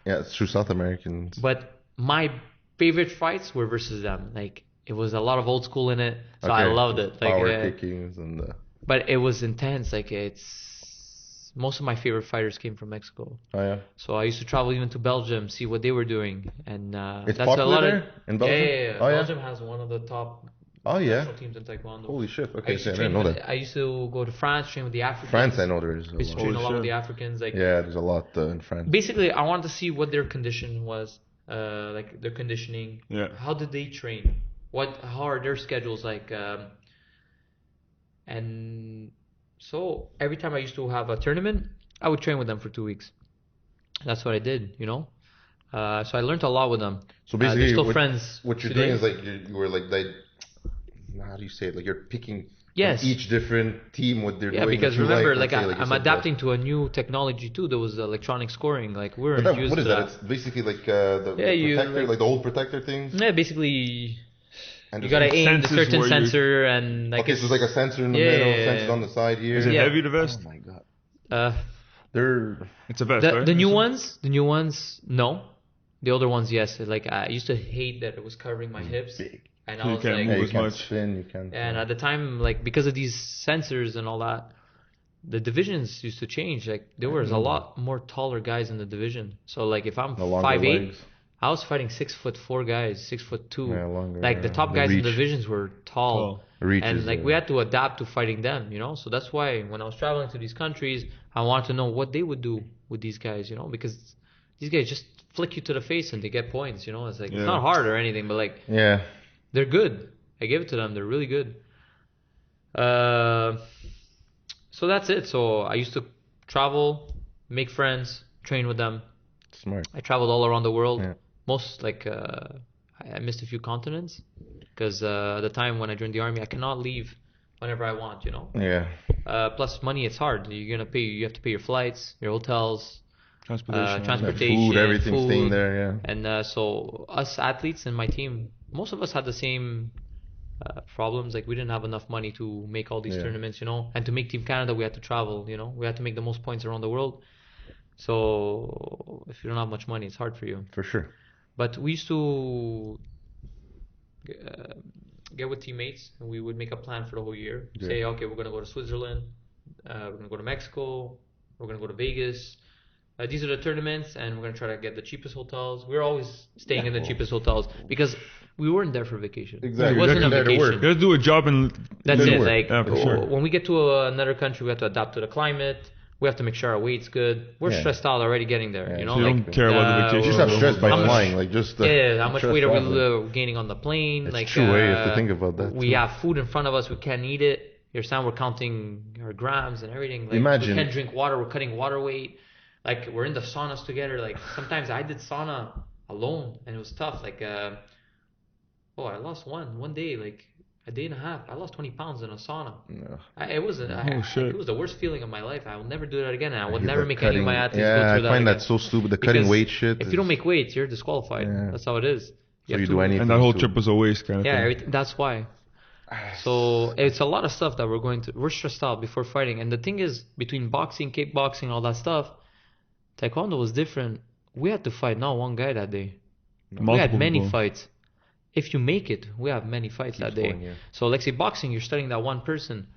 yeah, it's true, South Americans. But my favorite fights were versus them. Like, it was a lot of old school in it, so Okay. I loved it. Like, Power kickings and but it was intense. Like, it's most of my favorite fighters came from Mexico. oh yeah. So I used to travel even to Belgium, see what they were doing, and It's that's popular a lot there in Belgium. Yeah. Oh, yeah? Belgium has one of the top Oh yeah. national teams in Taekwondo. Holy shit. I Okay, used so to I train didn't know with, that. I used to go to France, train with the Africans. France, I know there is I used a to train lot. a lot with the Africans. Like, Yeah, there's a lot in France. basically, I wanted to see what their condition was, like their conditioning. Yeah. How did they train? How are their schedules like? And so every time I used to have a tournament, I would train with them for 2 weeks. That's what I did, you know. So I learned a lot with them. So basically, they're still friends. What you're doing is like you were like that. How do you say it? Like you're picking Yes. from each different team what they're Yeah, doing. because that you remember, like, like, let's say, you I'm said, adapting to a new technology too. There was electronic scoring. Like, we're But that, used what is to that? It's basically like the you, protector, like the old protector things. Yeah, basically, And you just- gotta aim the Sensors certain where you- sensor and like Okay, so it's like a sensor in the middle, sensors on the side here. Is it Yeah. heavy, the vest? Oh my god. uh, They're It's a vest, the right? the new ones, no. The older ones, yes. Like, I used to hate that it was covering my hips, big. and So I you was can't like, Yeah, move you as can much. spin, you can. and at the time, like, because of these sensors and all that, the divisions used to change. Like, there was a lot more taller guys in the division. So, like, if I'm The longer 5'8", legs. I was fighting 6'4" guys, 6'2". Yeah, longer, Like, the yeah. top The guys in reach. the divisions were tall. Reaches, And like, yeah. we had to adapt to fighting them, you know. So that's why when I was traveling to these countries, I wanted to know what they would do with these guys, you know, because these guys just flick you to the face and they get points, you know. It's like, Yeah. it's not hard or anything, but like, Yeah. they're good. I give it to them. They're really good. So that's it. So I used to travel, make friends, train with them. Smart. I traveled all around the world. Yeah. Most, like, I missed a few continents because at the time when I joined the army, I cannot leave whenever I want, you know. Yeah. Plus money, it's hard. You have to pay your flights, your hotels, Transportation. transportation, Food, everything food. staying there, yeah. And so us athletes in my team, most of us had the same problems. Like, we didn't have enough money to make all these Yeah. tournaments, you know. And to make Team Canada, we had to travel, you know. We had to make the most points around the world. So if you don't have much money, it's hard for you. For sure. But we used to get with teammates, and we would make a plan for the whole year. Yeah. Say, okay, we're gonna go to Switzerland, we're gonna go to Mexico, we're gonna go to Vegas. These are the tournaments, and we're gonna try to get the cheapest hotels. We're always staying in the cheapest hotels because we weren't there for vacation. Exactly. It wasn't You're a there to work. vacation. You gotta do a job and That's Good it. work. Like, Yeah, for sure. when we get to another country, we have to adapt to the climate. We have to make sure our weight's good. We're Yeah. stressed out already getting there. Yeah, You so know, you like, don't care about the You vacation. just have stress by How much- flying, like just the yeah, how much stress weight are we traveling. gaining on the plane? It's Like, true, you have to think about that, We too. have food in front of us, we can't eat it. You understand? We're counting our grams and everything. Like, Imagine- we can't drink water. We're cutting water weight. Like, we're in the saunas together. Like, sometimes I did sauna alone, and it was tough. Like, I lost one day, like a day and a half. I lost 20 pounds in a sauna. No. It was shit. it was the worst feeling of my life. I will never do that again. And I would Yeah, never the make any of my cutting- athletes go Yeah, through that I find again. that so stupid. The cutting Because weight shit. If you don't make weight, you're disqualified. Yeah. That's how it is. So you have do to- anything. And that whole to- trip was a waste, kind of Yeah, thing. everything, that's why. So it's a lot of stuff that we're stressed out before fighting. And the thing is, between boxing, kickboxing, all that stuff, Taekwondo was different. We had to fight not one guy that day. We had many fights. If you make it, we have many fights that day. Going, yeah. So let's say boxing, you're studying that one person.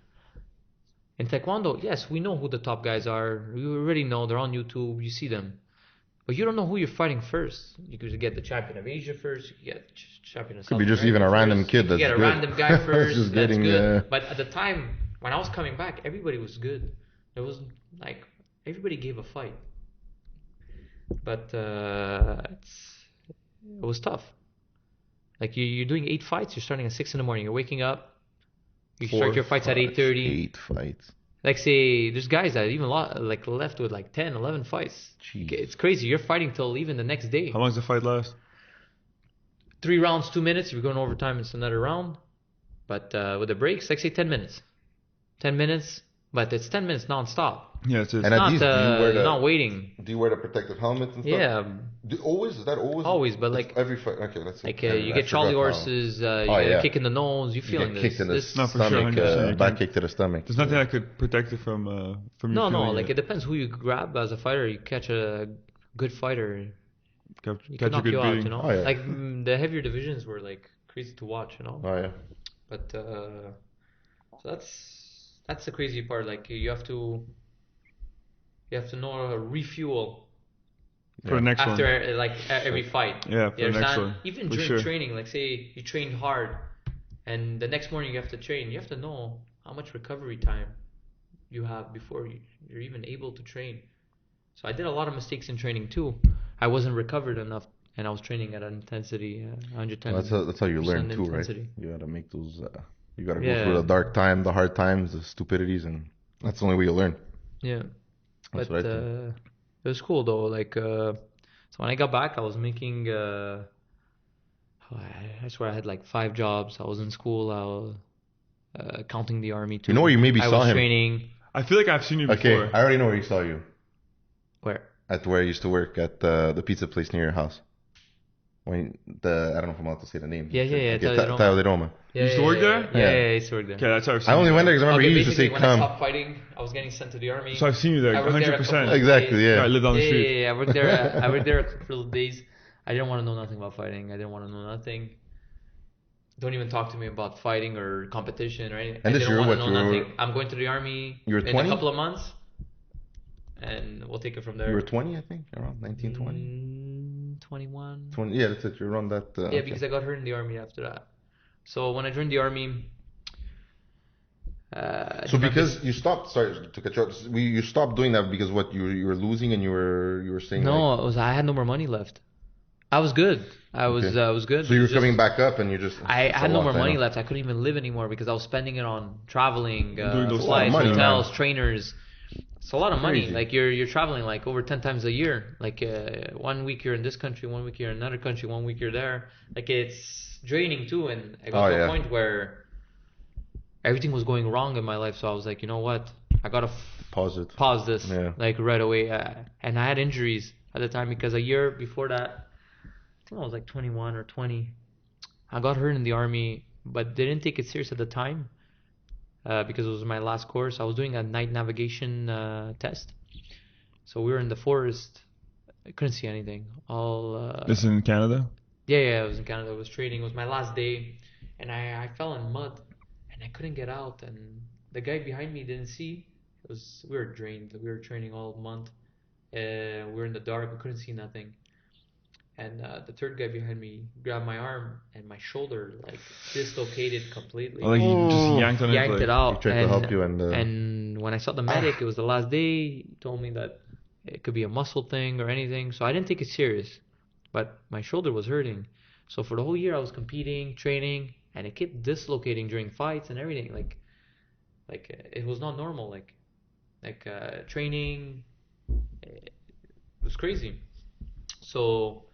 In Taekwondo, yes, we know who the top guys are. You already know they're on YouTube. You see them. But you don't know who you're fighting first. You could get the champion of Asia first. You could get the champion of South Could be just America even a first. random kid that's you get good. a random guy first. Just that's getting, good. But at the time, when I was coming back, everybody was good. There was like, everybody gave a fight. But it was tough. Like you're doing 8 fights. You're starting at 6 in the morning. You're waking up. You start your fights at 8:30. 8 fights. Like say, there's guys that even left with like 10, 11 fights. Jeez. It's crazy. You're fighting till even the next day. How long does the fight last? 3 rounds, 2 minutes. If you're going overtime, it's another round. But with the breaks, like say 10 minutes. 10 minutes, but it's 10 minutes non-stop. Yeah, it is. And Not, at least, you're not waiting. do you wear the protective helmets and stuff? Yeah. Is that always? Always, but It's like every fight. Okay, that's like you get Charlie horses, you get a kick in the nose. You feeling get kicked in the this? No, for sure, stomach, 100%. back kick to the stomach. There's nothing that could protect you from you. No, feeling like it depends who you grab as a fighter. You catch a good fighter, Catch he a can knock good you out. beating. You know, Oh, yeah. like the heavier divisions were like crazy to watch. You know, Oh yeah. but so that's the crazy part. Like you have to know how to refuel For the next after one. like every fight. Yeah, for You the next understand? one. Even For during sure. training, like say you trained hard, and the next morning you have to train. You have to know how much recovery time you have before you're even able to train. So I did a lot of mistakes in training too. I wasn't recovered enough, and I was training at an intensity 110. That's how you learn too, right? intensity. You gotta make those. You gotta go Yeah. through the dark time, the hard times, the stupidities, and that's the only way you learn. Yeah, That's but what I think. it was cool though. Like so when I got back, I was making. I swear I had like 5 jobs. I was in school. I was counting the army too. You know where you maybe I saw was him? training. I feel like I've seen you Okay, before. I already know where you saw you. Where? At where I used to work at the pizza place near your house. I don't know if I'm allowed to say the name. Yeah, Okay, Taglio di Roma. Taglio di Roma. Yeah, You used to work there? Yeah, Yeah. I used to work there. Okay, that's how I've seen I only you. went there because I remember Okay, you used to say basically, when I come. stopped fighting, I was getting sent to the army. So I've seen you there, I worked there a 100%. couple of Exactly, Yeah, yeah. I lived on the street. Yeah, I worked there. I worked there a couple of days. I didn't want to know nothing about fighting. I didn't want to know nothing. Don't even talk to me about fighting or competition or anything. And I this didn't year, want to what, know you were- nothing. I'm going to the army You were in 20? a couple of months, and we'll take it from there. You were 20, I think, around 19, 20. 21. 20. Yeah, that's it. You're around that. Yeah, because I got hurt in the army after that. So when I joined the army, So because you stopped, sorry to cut you off. You stopped doing that because what you were losing and you were saying. no, like, it was I had no more money left. I was good. I was good. So you were Just- coming back up and you just. I it's a had no lot, more I money know. left. I couldn't even live anymore because I was spending it on traveling, Doing those flights, money, hotels, man. trainers. It's a lot of money. Crazy. Like you're traveling like over 10 times a year. Like 1 week you're in this country, 1 week you're in another country, 1 week you're there. Like it's draining too. And I got to a point where everything was going wrong in my life. So I was like, you know what? I gotta Pause it. pause this Yeah. like right away. And I had injuries at the time because a year before that, I think I was like 21 or 20. I got hurt in the army, but they didn't take it serious at the time because it was my last course. I was doing a night navigation test. So we were in the forest. I couldn't see anything. This is in Canada? Yeah, I was in Canada. I was training. It was my last day. And I fell in mud and I couldn't get out. And the guy behind me didn't see. We were drained. We were training all month. We were in the dark. We couldn't see nothing. And the third guy behind me grabbed my arm and my shoulder like dislocated completely. Oh, like you just yanked on it? Yanked like, it out. He tried to help you and when I saw the medic, it was the last day. He told me that it could be a muscle thing or anything. So I didn't take it serious. But my shoulder was hurting. So for the whole year I was competing, training, and it kept dislocating during fights and everything. Like it was not normal. Like training, it was crazy. So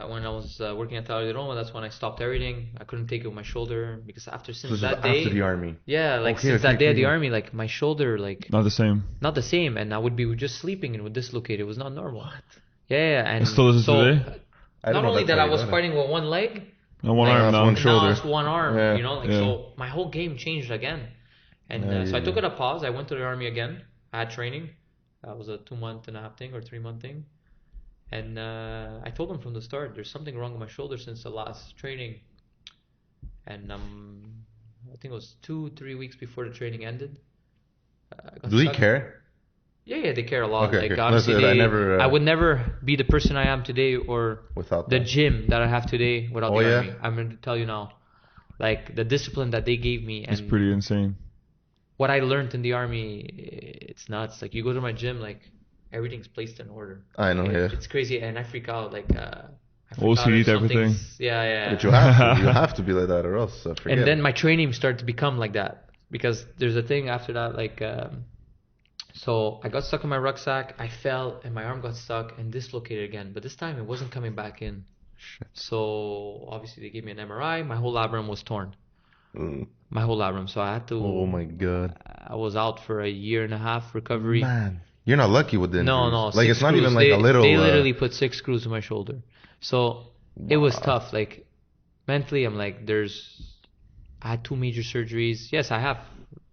when I was working at Taglio di Roma, that's when I stopped everything. I couldn't take it with my shoulder because So since this was that day, after the army. yeah, like Okay, since okay, that day at the okay. army, like my shoulder, like Not the same. not the same, and I would be just sleeping and it would dislocate. It was not normal. Yeah, and It still isn't so today? I don't not know only that's that how I you was done it. fighting with one leg, No, one Like, arm that's now. one and shoulder. now it's one arm, Yeah. you know, like Yeah. so my whole game changed again. And Yeah, so I yeah, took yeah. it a pause. I went to the army again. I had training. That was a 2-month-and-a-half thing or 3-month thing. And I told them from the start, there's something wrong with my shoulder since the last training. And I think it was 2-3 weeks before the training ended. I got Do they stuck. care? Yeah, they care a lot. Okay, Like okay. honestly, That's it. I I never would never be the person I am today or without the that. gym that I have today without Oh, the yeah? army. I'm going to tell you now. Like the discipline that they gave me It's and pretty insane. what I learned in the army, it's nuts. Like you go to my gym, like everything's placed in order. I know, yeah. It's crazy, and I freak out. Like I freak OCD out if type of thing. something's- Yeah. But you have to. You have to be like that, or else forget. And then it. my training started to become like that because there's a thing after that. Like so I got stuck in my rucksack. I fell, and my arm got stuck and dislocated again. But this time it wasn't coming back in. So obviously they gave me an MRI. My whole labrum was torn. Mm. My whole labrum. So I had to. Oh my god. I was out for a 1.5 year recovery. Man, you're not lucky with the injuries. No. Like 6 it's not screws. even like a little. They literally put 6 screws in my shoulder. So it was tough. Like mentally, I'm like, I had 2 major surgeries. Yes, I have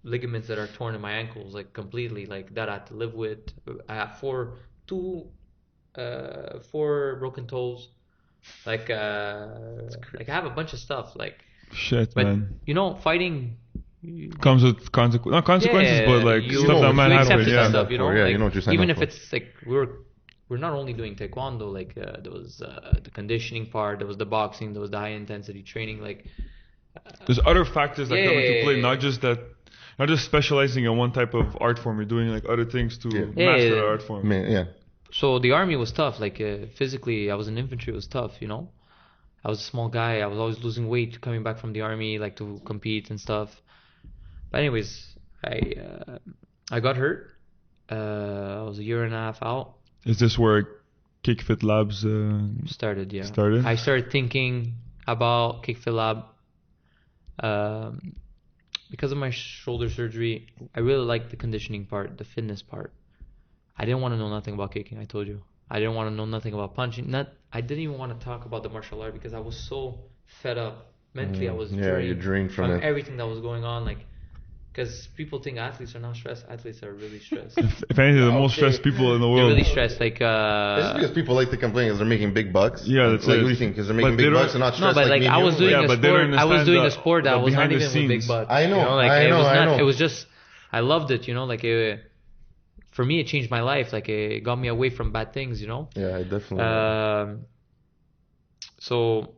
ligaments that are torn in my ankles, like completely, like that I had to live with. I have 4 broken toes. Like I have a bunch of stuff. Like, Shit, but man. you know, fighting. Comes with not consequences, but like you, stuff that man you had accept with. this Yeah. stuff, you know, Yeah, like, you know what you're signing even up if for. it's like we're not only doing taekwondo, like there was the conditioning part, there was the boxing, there was the high intensity training, like There's other factors that come into play, Yeah. not just specializing in one type of art form. You're doing like other things to Yeah. master Yeah. the art form. Yeah. so the army was tough. Like physically, I was in infantry, it was tough, you know. I was a small guy. I was always losing weight coming back from the army, like to compete and stuff. But anyways, I got hurt. I was a 1.5 years out. Is this where KickFit Labs Started, yeah. started? I started thinking about KickFit Lab because of my shoulder surgery. I really liked the conditioning part, the fitness part. I didn't want to know nothing about kicking. I told you, I didn't want to know nothing about punching. I didn't even want to talk about the martial art because I was so fed up mentally. I was you're drained from it. everything that was going on, like. Because people think athletes are not stressed. Athletes are really stressed. if anything, the most Okay. stressed people in the They're world. really stressed. Like This is because people like to complain because they're making big bucks. Yeah, that's like, it. what do you think? Because they're But making they big don't- bucks and not no, stressed but like like me and I you? was doing Yeah, a but they don't sport. I was understand doing a the- sport that the was not behind the even with big scenes. bucks. I know, You know, like I it know, was I not. know. It was just. I loved it. You know, like for me, it changed my life. Like it got me away from bad things. You know. Yeah, I definitely. So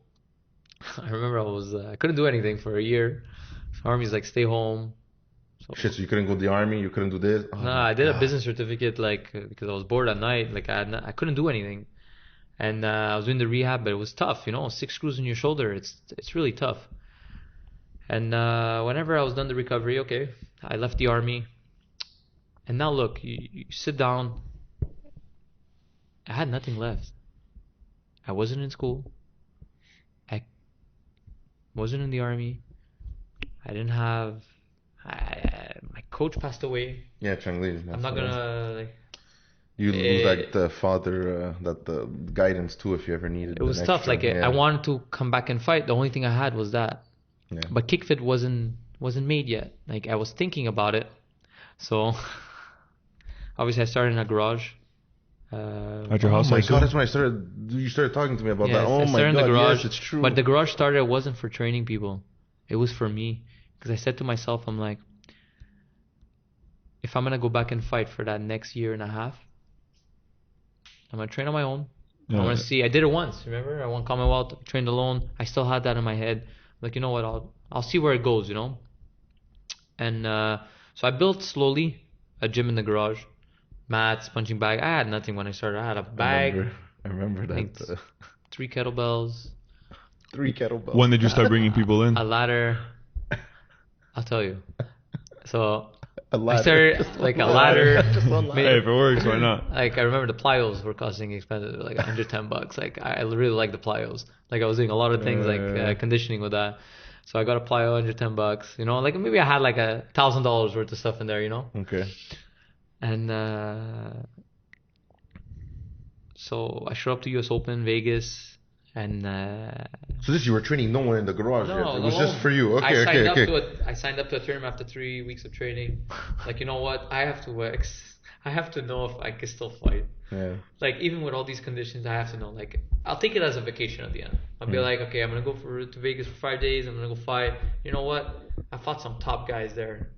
I remember I couldn't do anything for a year. Army's like stay home. Shit, so you couldn't go to the army, you couldn't do this? Oh, Nah, I did a business certificate like because I was bored at night. Like I couldn't do anything, and I was doing the rehab, but it was tough. You know, 6 screws in your shoulder. It's really tough. And whenever I was done the recovery, okay, I left the army, and now look, you sit down. I had nothing left. I wasn't in school. I wasn't in the army. I didn't have. My coach passed away. Yeah, Chang Li. I'm not gonna like. You lose that father, that the guidance too if you ever needed. It was an tough. extra, Like yeah. I wanted to come back and fight. The only thing I had was that. Yeah. But KickFit wasn't made yet. Like I was thinking about it. So obviously I started in a garage. At your Oh house, my also? god, that's when you started talking to me about that. I Oh my started in god, the garage. yes, it's true. But the garage starter wasn't for training people. It was for me. Because I said to myself, I'm like, if I'm going to go back and fight for that next 1.5 years, I'm going to train on my own. Yeah. I want to see. I did it once, remember? I won Commonwealth, I trained alone. I still had that in my head. Like, you know what? I'll see where it goes, you know? And so I built slowly a gym in the garage. Mats, punching bag. I had nothing when I started. I had a bag, I remember that. Thanks. 3 kettlebells, 3 kettlebells. When did you start bringing people in? a ladder. I'll tell you. So A ladder. I started like a ladder. Just one ladder. Hey, if it works, why not? Like I remember the plyos were costing expensive, like $110. Like I really like the plyos. Like I was doing a lot of things like conditioning with that. So I got a plyo $110. You know, like maybe I had like $1,000 worth of stuff in there. You know. Okay. And so I showed up to US Open Vegas, And So this, you were training no one in the garage no, yet. It was alone. just for you. Okay, I signed up to a tournament after 3 weeks of training. Like, you know what? I have to know if I can still fight. Yeah. Like, even with all these conditions, I have to know. Like, I'll take it as a vacation at the end. I'll be like, okay, I'm gonna go to Vegas for 5 days. I'm gonna go fight. You know what? I fought some top guys there,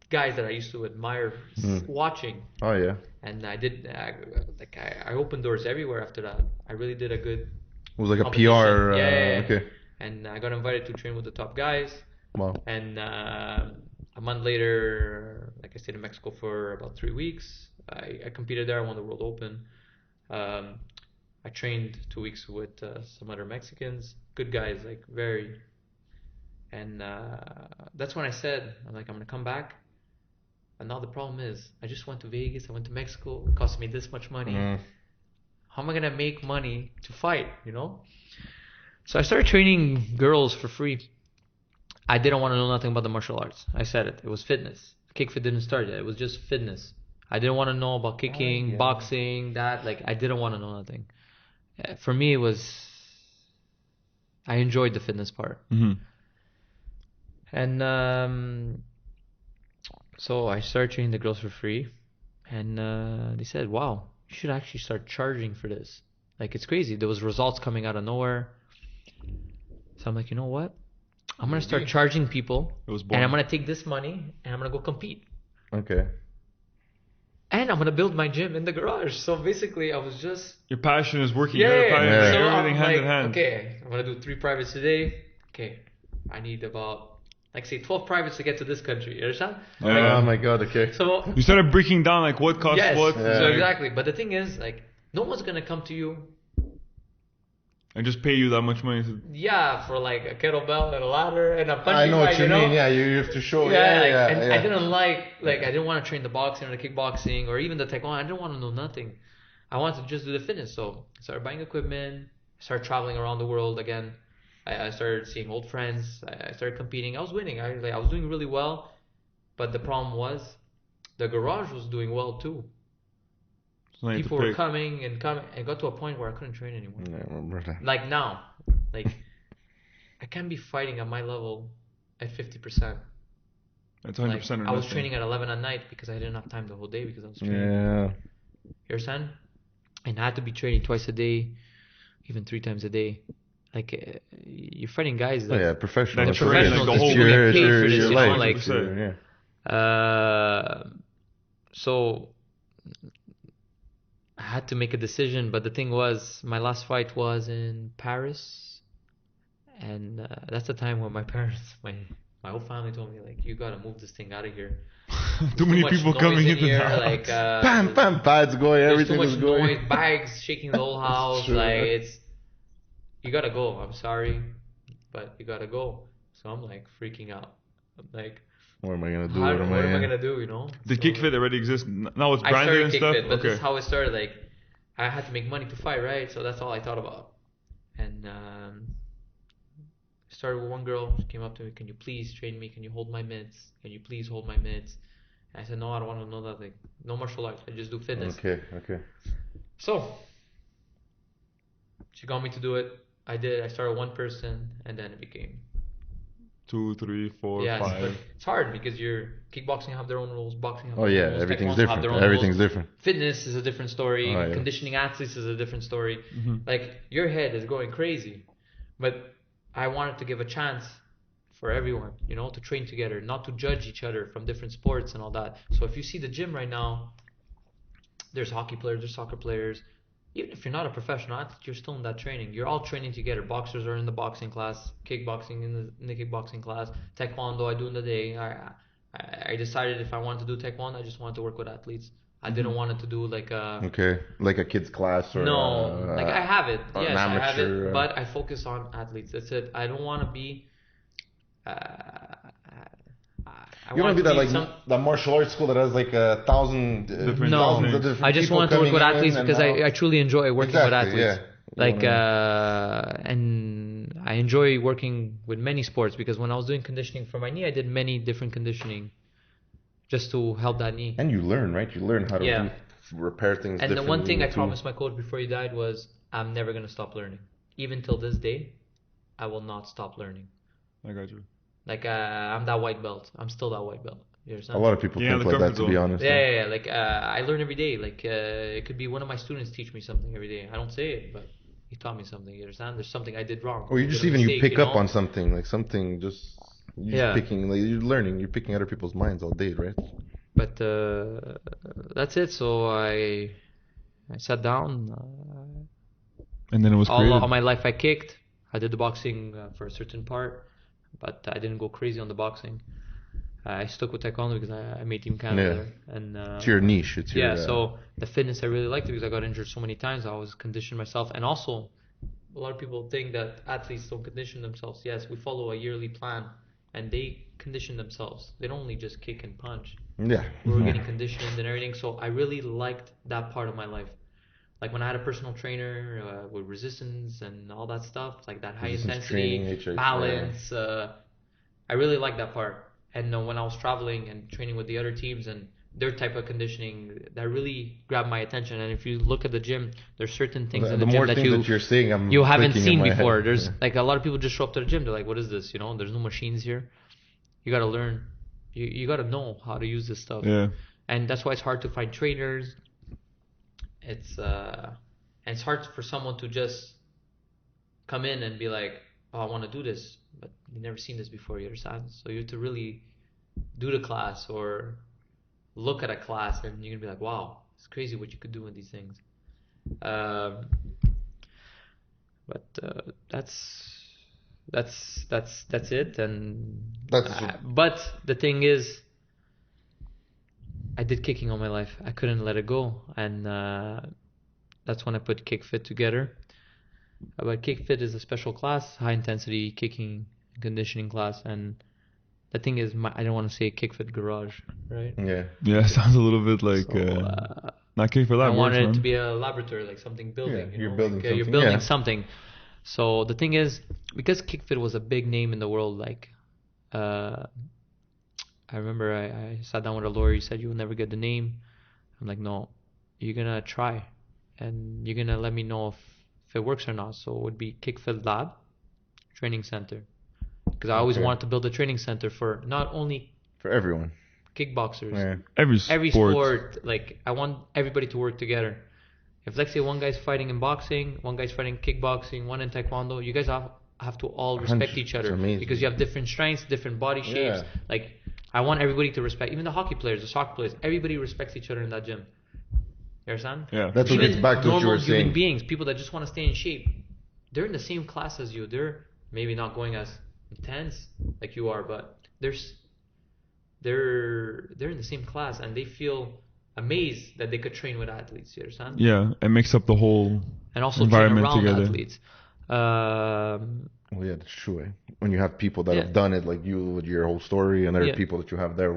guys that I used to admire watching. Oh yeah. And I did. I opened doors everywhere after that. I really did a good. It was like a competition. PR. Yeah. Okay. And I got invited to train with the top guys. Wow. And a month later, like I stayed in Mexico for about 3 weeks. I competed there. I won the World Open. I trained 2 weeks with some other Mexicans, good guys, like very. And that's when I said, I'm gonna come back. And now the problem is, I just went to Vegas. I went to Mexico. It cost me this much money. How am I gonna make money to fight? You know. So I started training girls for free. I didn't want to know nothing about the martial arts. I said it. It was fitness. Kickfit didn't start yet. It was just fitness. I didn't want to know about kicking, boxing, that. Like, I didn't want to know nothing. For me, it was... I enjoyed the fitness part. And so I started training the girls for free. And they said, wow, you should actually start charging for this. Like, it's crazy. There was results coming out of nowhere. So I'm like, you know what? I'm going to start charging people. And I'm going to take this money and I'm going to go compete. Okay. And I'm going to build my gym in the garage. So basically, I was just... Your passion is working. Yeah. So I'm everything hand in hand. Okay, I'm going to do 3 privates a day. Okay, I need about, like, say, 12 privates to get to this country. You understand? Oh my God, okay. So you started breaking down, like, what costs what. Yeah. So exactly. But the thing is, like, no one's going to come to you... And just pay you that much money to... Yeah, for like a kettlebell and a ladder and a punching bag, I know what you mean. Yeah, you have to show. I didn't I didn't want to train the boxing or the kickboxing or even the taekwondo. I didn't want to know nothing. I wanted to just do the fitness. So I started buying equipment, started traveling around the world again. I started seeing old friends. I started competing. I was winning. I was doing really well. But the problem was the garage was doing well too. So people were coming. It got to a point where I couldn't train anymore. Yeah, I remember that. Like now, like I can't be fighting at my level at 50%. That's 100%. Like, I was training at 11 at night because I didn't have time the whole day because I was training. Yeah. You understand? And I had to be training twice a day, even 3 times a day. Like you're fighting guys that professional. They're professionals. Like the whole people get paid for this, your you know, life. like so. I had to make a decision, but the thing was, my last fight was in Paris, and that's the time when my parents, my whole family told me, like, you gotta move this thing out of here. Too many people coming into the house. Like, Bam, pads going, everything is going. Too much noise, bags shaking the whole house. Sure. Like, you gotta go. I'm sorry, but you gotta go. So I'm like freaking out. I'm like, what am I gonna do? what am I gonna do? You know? Did Kickfit already exist? Now it's branded and stuff. But this is how it started. Like, I had to make money to fight, right? So that's all I thought about. And started with one girl. She came up to me. Can you please train me? Can you hold my mitts? Can you please hold my mitts? And I said, no, I don't want to know that. Like, no martial arts. I just do fitness. Okay. So she got me to do it. I did. I started one person, and then it became 2, 3, 4, yeah, 5. but it's hard because kickboxing have their own rules, boxing have Oh their yeah, own rules, everything's taekwondo have different. their own Everything's rules. different. Fitness is a different story. Oh, yeah. Conditioning athletes is a different story. Mm-hmm. Like, your head is going crazy, but I wanted to give a chance for everyone, you know, to train together, not to judge each other from different sports and all that. So if you see the gym right now, there's hockey players, there's soccer players. Even if you're not a professional athlete, you're still in that training. You're all training together. Boxers are in the boxing class, kickboxing in the kickboxing class, taekwondo I do in the day. I decided if I wanted to do taekwondo, I just wanted to work with athletes. I didn't want it to do like a like a kid's class or like I have it. Yes, I have it, amateur, but I focus on athletes. That's it. I don't want to be. You want to be that like that martial arts school that has like 1,000 different thousands of different I just people want to work with coming athletes in because I truly enjoy working with Exactly, athletes. yeah. Like and I enjoy working with many sports because when I was doing conditioning for my knee, I did many different conditioning just to help that knee. And you learn, right? You learn how to repair things. And the one thing I too. promised my coach before he died was I'm never gonna stop learning. even till this day, I will not stop learning. I got you. Like I'm that white belt. I'm still that white belt. You A understand? lot of people think like that, to be honest. Yeah. Like I learn every day. Like it could be one of my students teach me something every day. I don't say it, but he taught me something. You understand? There's something I did wrong. Or you just even you pick up on something, like something just picking, like you're learning, you're picking other people's minds all day, right? But that's it. So I sat down. And then it was created. All my life I kicked. I did the boxing for a certain part, but I didn't go crazy on the boxing. I stuck with taekwondo because I made Team Canada there. And it's your niche. It's your, so the fitness I really liked it because I got injured so many times. I always conditioned myself, and also a lot of people think that athletes don't condition themselves. Yes, we follow a yearly plan, and they condition themselves. They don't only just kick and punch. Yeah, we're getting conditioned and everything. So I really liked that part of my life. Like when I had a personal trainer with resistance and all that stuff, like that high intensity, balance. I really liked that part. And when I was traveling and training with the other teams and their type of conditioning, that really grabbed my attention. And if you look at the gym, there's certain things in the gym that you're seeing, you haven't seen before. There's like a lot of people just show up to the gym. They're like, "What is this?" You know, there's no machines here. You got to learn. You got to know how to use this stuff. Yeah. And that's why it's hard to find trainers. It's hard for someone to just come in and be like, "Oh, I want to do this," but you've never seen this before. You understand? So you have to really do the class or look at a class, and you're gonna be like, "Wow, it's crazy what you could do with these things." But that's it. And but the thing is, I did kicking all my life. I couldn't let it go, and that's when I put KickFit together. But KickFit is a special class, high intensity kicking and conditioning class, and the thing is, I don't want to say KickFit garage, right? Yeah, it sounds a little bit like not KickFit lab. I wanted it to be a laboratory, like something building. Yeah, you're building something. You're building something. So the thing is, because KickFit was a big name in the world, like I remember I sat down with a lawyer. He said, "You will never get the name." I'm like, "No, you're gonna try, and you're gonna let me know if it works or not." So it would be KickFit Lab Training Center, because I always wanted to build a training center for not only for everyone, kickboxers, every sport. Like I want everybody to work together. If let's say one guy's fighting in boxing, one guy's fighting kickboxing, one in taekwondo, you guys have to all respect each other because you have different strengths, different body shapes. Like I want everybody to respect, even the hockey players, the soccer players. Everybody respects each other in that gym. You understand? Yeah. That's what it's back to what you were saying. Normal human beings, people that just want to stay in shape, they're in the same class as you. They're maybe not going as intense like you are, but they're in the same class and they feel amazed that they could train with athletes. You understand? Yeah, it makes up the whole and also environment train around together. Athletes. Well, yeah, that's true. When you have people that have done it, like you with your whole story, and other people that you have there,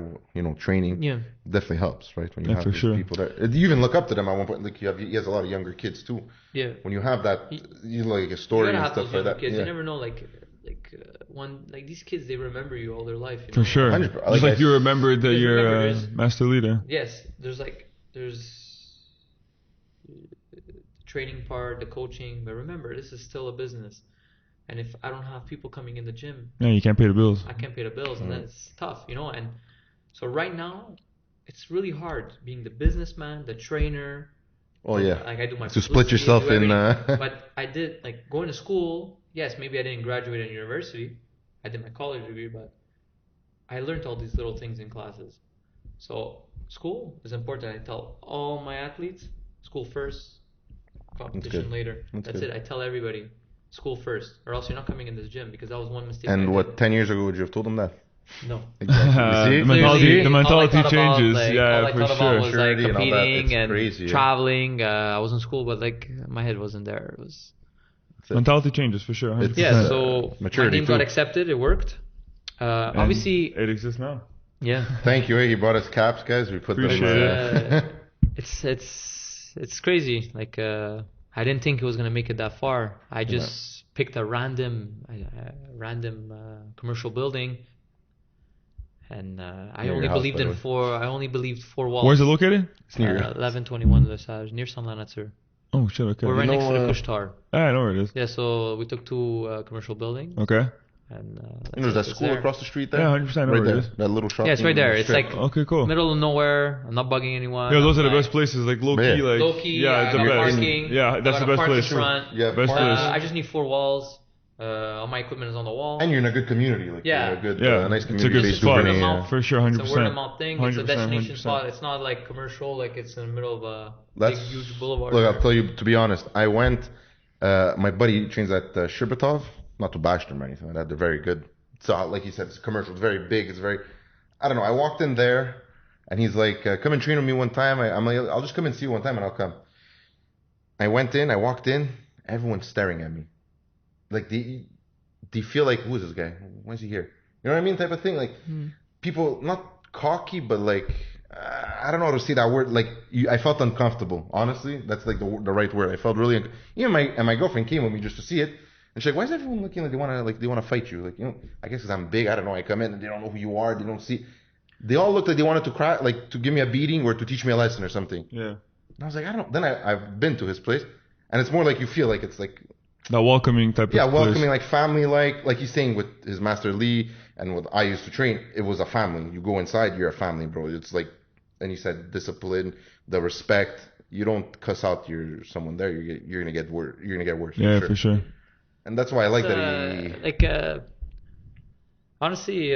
training, definitely helps, right? When you have these people that you even look up to them at one point. Like he has a lot of younger kids too. Yeah. When you have that, you like a story and stuff like that. Kids. You never know, these kids, they remember you all their life. For sure. Just like you remembered that you're a master leader. Yes, there's the training part, the coaching, but remember, this is still a business. And if I don't have people coming in the gym, you can't pay the bills. I can't pay the bills, and that's tough, And so right now, it's really hard being the businessman, the trainer. Oh yeah. Like I do my to split yourself in. But I did going to school. Yes, maybe I didn't graduate in university. I did my college degree, but I learned all these little things in classes. So school is important. I tell all my athletes, school first, competition later. That's it. I tell everybody. School first, or else you're not coming in this gym, because that was one mistake. And 10 years ago would you have told them that? No. Exactly. The mentality changes. All I thought about was competing and crazy, traveling. I was in school, but my head wasn't there. It was mentality changes for sure. 100%. Yeah. So maturity my name got accepted. It worked. Obviously, it exists now. Yeah. Thank you. He brought us caps, guys. We put them. It's crazy. Like I didn't think it was gonna make it that far. I just picked a random commercial building, and I only believed 4 walls. Where's it located? It's near 1121 Lesage, near Saint Lanature. Oh shit. Okay. We're right know, next to the Kushtar. I know where it is. Yeah, so we took 2 commercial buildings. Okay. And There's that school across the street there. Yeah, 100%. I know Right where it there. is. That little shop. Yeah, it's right there. It's like Okay, cool. middle of nowhere. I'm not bugging anyone. Yeah, those are the Like, best places. Like low key, Yeah. like Low key, yeah, it's the I got best. parking. Yeah, that's I the got a best park in place. front. Yeah, Best place. I just need 4 walls. All my equipment is on the wall. And you're in a good community. Like, Yeah. you're in a good, Yeah, nice it's a community. good based spot. Duvernay, Yeah. For sure, 100%. It's a word of mouth thing. It's a 100%, destination 100%. spot. It's not like commercial. Like it's in the middle of a That's, big, huge boulevard. Look, I'll tell you, to be honest, I went, my buddy trains at Shirbatov, not to bash them or anything like that. They're very good. So, like he said, it's commercial. It's very big. It's very, I don't know. I walked in there and he's like, come and train with me one time. I'm like, I'll just come and see you one time and I'll come. I went in, I walked in, everyone's staring at me. Like, do you feel like, who is this guy? Why is he here? You know what I mean? Type of thing. Like, people, not cocky, but like, I don't know how to say that word. Like, I felt uncomfortable. Honestly, that's like the right word. I felt really, even my girlfriend came with me just to see it. And she's like, why is everyone looking like they want to fight you? Like, you know, I guess because I'm big. I don't know. I come in and they don't know who you are. They don't see. They all look like they wanted to cry, like to give me a beating or to teach me a lesson or something. Yeah. And I was like, I don't. Then I've been to his place, and it's more like you feel like it's like That welcoming type of place. welcoming, like family, like he's saying with his master Lee and what I used to train. It was a family. You go inside, you're a family, bro. It's like, and he said discipline, the respect. You don't cuss out someone there. You're gonna get worse. You're gonna get worse. Yeah, for sure. And that's why I like that he... honestly,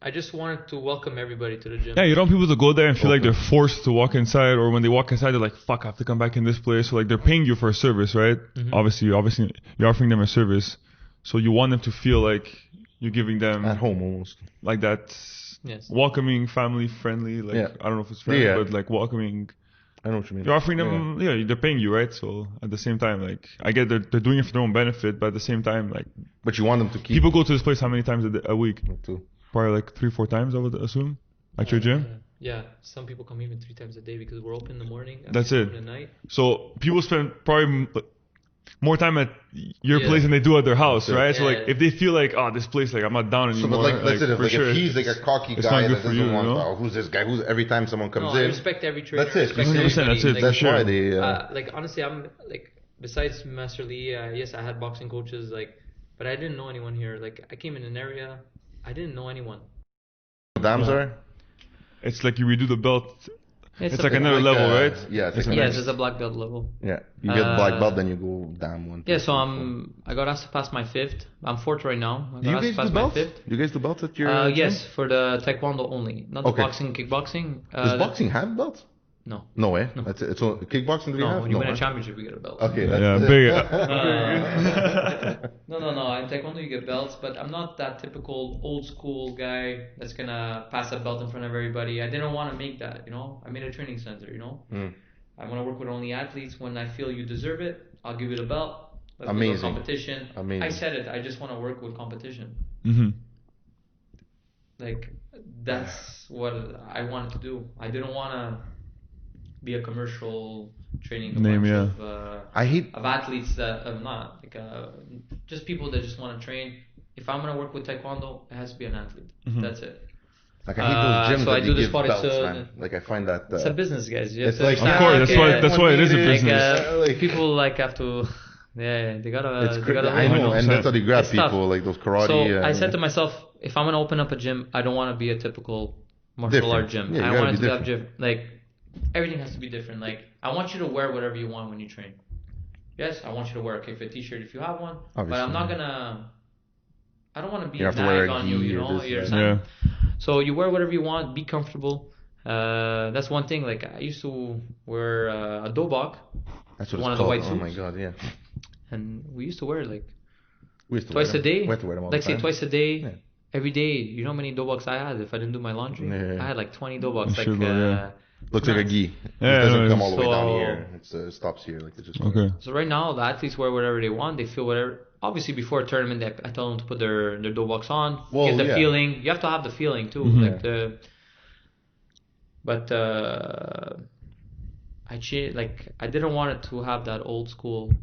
I just wanted to welcome everybody to the gym. Yeah, you don't want people to go there and feel like they're forced to walk inside, or when they walk inside, they're like, fuck, I have to come back in this place. So, like, they're paying you for a service, right? Mm-hmm. Obviously, you're offering them a service. So you want them to feel like you're giving them... At home, almost. Like that Yes. welcoming, family-friendly, like, I don't know if it's friendly, but like welcoming... I know what you mean. You're offering them, they're paying you, right? So at the same time, like, I get they're doing it for their own benefit, but at the same time, like... But you want them to keep... People go to this place how many times a week? Too. Probably like 3-4 times, I would assume, at your gym. Yeah, some people come even 3 times a day because we're open in the morning. That's it. At night. So people spend probably more time at your place than they do at their house, right? Yeah. So like, if they feel like, oh, this place, like, I'm not down So, anymore. but like, that's it. for Like, sure, if he's like a cocky it's guy not that good for doesn't you, want, you know? who's this guy? Every time someone comes I in, respect every trainer. that's it. I respect 100%, everybody. that's it. Like, That's sure. why they. like honestly, I'm like, besides Master Lee, yes, I had boxing coaches, like, but I didn't know anyone here. Like, I came in an area, I didn't know anyone. Dams are. It's like you redo the belt. It's a like bit another like, level, right? Yeah, it's It's like Yes, it's a black belt level. yeah. You get black belt, then you go dam one. Yeah, so I got asked to pass my 5th. I'm 4th right now. I got Do you asked guys to pass do my belts? 5th. You guys do belts at your? Yes, for the taekwondo only, not the Okay. boxing, kickboxing. Does boxing have belts? No. No way. No. That's it. It's all, kickboxing. Do we No, have? when you win a right? championship, you get a belt. Okay. Yeah, That's big. No. In taekwondo, you get belts, but I'm not that typical old school guy that's gonna pass a belt in front of everybody. I didn't want to make that, you know. I made a training center, you know. I want to work with only athletes. When I feel you deserve it, I'll give you the belt. Let's do a Amazing. competition. Amazing. I said it. I just want to work with competition. Mm-hmm. Like, that's what I wanted to do. I didn't want to be a commercial training Name, bunch yeah. I hate. of athletes that are not like just people that just want to train. If I'm gonna work with taekwondo, it has to be an athlete. That's it. Like I hate those gyms so that I they do this give for belts, it, man. Like I find that. It's a business, guys. You It's have to like- Of course, understand. that's why it is a Like, business. like- People like have to. Yeah, they gotta. It's they crazy. gotta I know, and 100%. that's how they grab It's tough. people, like those karate. So I said to myself, if I'm gonna open up a gym, I don't want to be a typical martial Different. art gym. Yeah, you I gotta want it be to have like everything has to be different. Like I want you to wear whatever you want when you train. Yes, I want you to wear a K-Fit t-shirt if you have one, but Obviously, I'm not gonna. I don't want to be You have to wear nag a on you. gi You or know, this, you yeah. understand? Yeah. So you wear whatever you want, be comfortable. That's one thing. Like I used to wear a dobok, That's what one it's of the called. white Oh my suits. god, yeah. and we used to wear like We used to twice wear a them. day. We had to wear them all Like the say time. twice a day, Yeah. every day. You know how many doboks I had if I didn't do my laundry? Yeah. I had like 20 doboks. Shit, yeah. Looks like a gi. Yeah, it doesn't no, come all the way down so- here. It stops here. Like it just. Okay. So right now the athletes wear whatever they want. They feel whatever. Obviously before a tournament, I tell them to put their doboks on, Well, get the yeah. feeling. You have to have the feeling too. Mhm. Like the. But I didn't want it to have that old school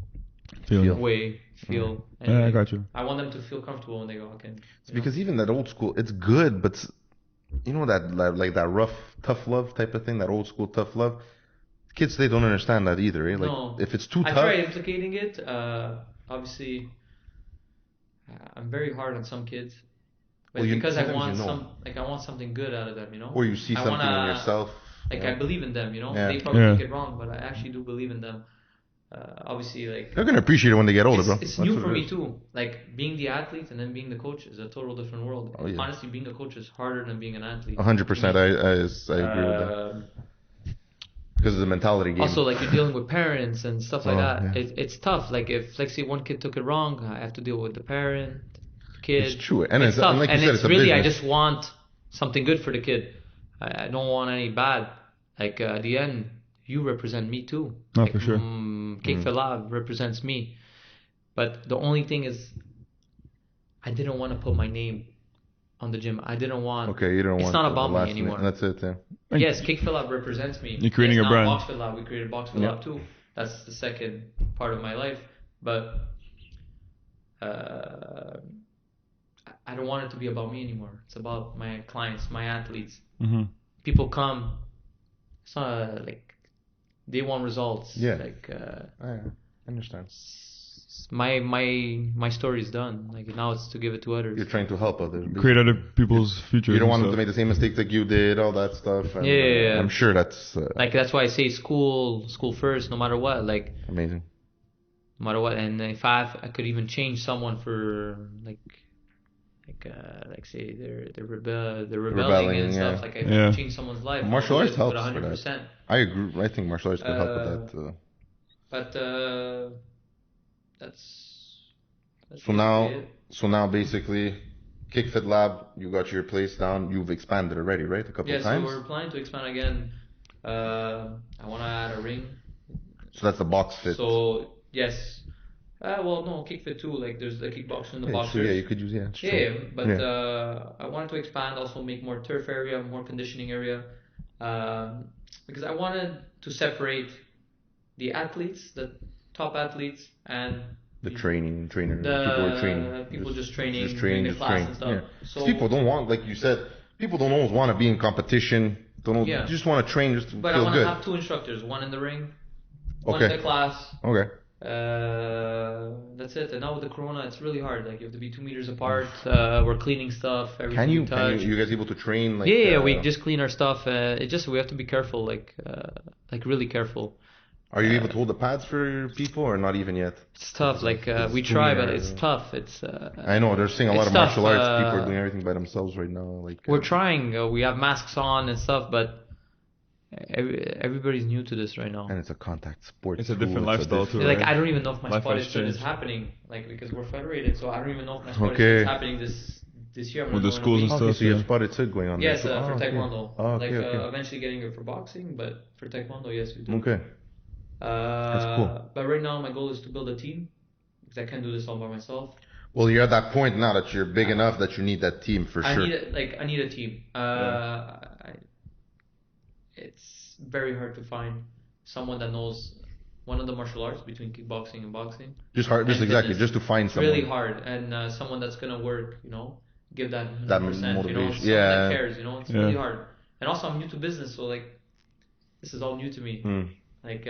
Feel. way feel. Yeah, I got you. I want them to feel comfortable when they walk in. It's because even that old school, it's good, but you know that like that rough, tough love type of thing, that old school tough love. kids they don't understand that either. Right? Like No. if it's too I tough. try implicating it. Obviously, I'm very hard on some kids, but Well, because I sometimes want I want something good out of them, you know. Or you see I something wanna, in yourself. Like Yeah. I believe in them, you know. Yeah. They probably Yeah. take it wrong, but I actually do believe in them. Obviously, like They're gonna appreciate it when they get older, bro. it's new for me too. Like being the athlete and then being the coach is a total different world. Oh, yeah. Honestly, being a coach is harder than being an athlete. 100%. I agree with that because it's a mentality game. Also, like you're dealing with parents and stuff like that. Yeah. It's tough. Like if, like, say one kid took it wrong, I have to deal with the parent, kid. It's true, and it's tough. like you and said, it's it's a really I business. just want something good for the kid. I don't want any bad. Like at the end, you represent me too. No, Like, for sure. Cake Lab represents me. But the only thing is, I didn't want to put my name on the gym. I didn't want. Okay, you don't It's want. not the about me last anymore. name. That's it. Yeah. Yes, Cake Lab represents me. You're creating yes, a now brand. Boxfit Lab, we created Boxfit Yeah. Lab too. That's the second part of my life. But I don't want it to be about me anymore. It's about my clients, my athletes. Mm-hmm. People come. It's not like they want results. Yeah. Like I understand. my story is done. Like now it's to give it to others. You're trying to help others. Create other people's futures. You don't want and them to make the same mistakes like you did, all that stuff. And, Yeah. I'm sure that's Like that's why I say school first, no matter what. Like amazing. no matter what. And if I could even change someone for like say they're rebelling and stuff. yeah. Like I Yeah. could change someone's life. Martial I'll arts do it helps for that. 100%. I agree. I think martial arts could help with that. But that's So now, basically it. basically, Kickfit Lab, you got your place down. You've expanded already, right? A couple Yeah, of so times. we're planning to expand again. I want to add a ring. So that's the box fit. So yes. Well, no, kickfit too. Like there's the kickboxing and the yeah, boxers. true, yeah, you could use it's true. Yeah, but Yeah. I wanted to expand, also make more turf area, more conditioning area, because I wanted to separate the athletes, the top athletes, and The trainer, people are training. people just training, just train, doing the just class train. and stuff. Yeah. So People don't want, like you said, people don't always want to be in competition. Yeah. You just want to train just to but I feel want to good. have two instructors, one in the ring, one Okay. in the class. Okay. That's it. And now with the corona, it's really hard. Like you have to be 2 meters apart. We're cleaning stuff. Everything Can you, touch. you guys able to train? Like, Yeah, we just clean our stuff. We have to be careful, like really careful. Are you able to hold the pads for people or not even yet? It's tough. Like it's we too try, but near. it's tough. It's. I know they're seeing a lot it's of tough, martial arts. People are doing everything by themselves right now. Like We're trying. We have masks on and stuff, but everybody's new to this right now. and it's a contact sport. It's a too. different lifestyle, too, Like right? I don't even know if my Life spot has is changed. happening. Like because we're federated, so I don't even know if my spot Okay. is happening this year. I'm With not the knowing schools a and week. Okay, stuff. so you have Yeah. spotted Sid going on Yes, there. for okay. Taekwondo. Oh, okay, like okay. eventually getting it for boxing, but for Taekwondo, yes, we do. Okay. That's cool. But right now, my goal is to build a team because I can't do this all by myself. Well, you're at that point now that you're big enough that you need that team for I sure. need a team. It's very hard to find someone that knows one of the martial arts between kickboxing and boxing. Just hard, just and exactly, fitness. just to find It's someone. really hard, and someone that's gonna work. Give that 100%. That Someone motivation, that yeah. cares. It's Yeah. really hard. And also, I'm new to business, so like, this is all new to me. Hmm. Like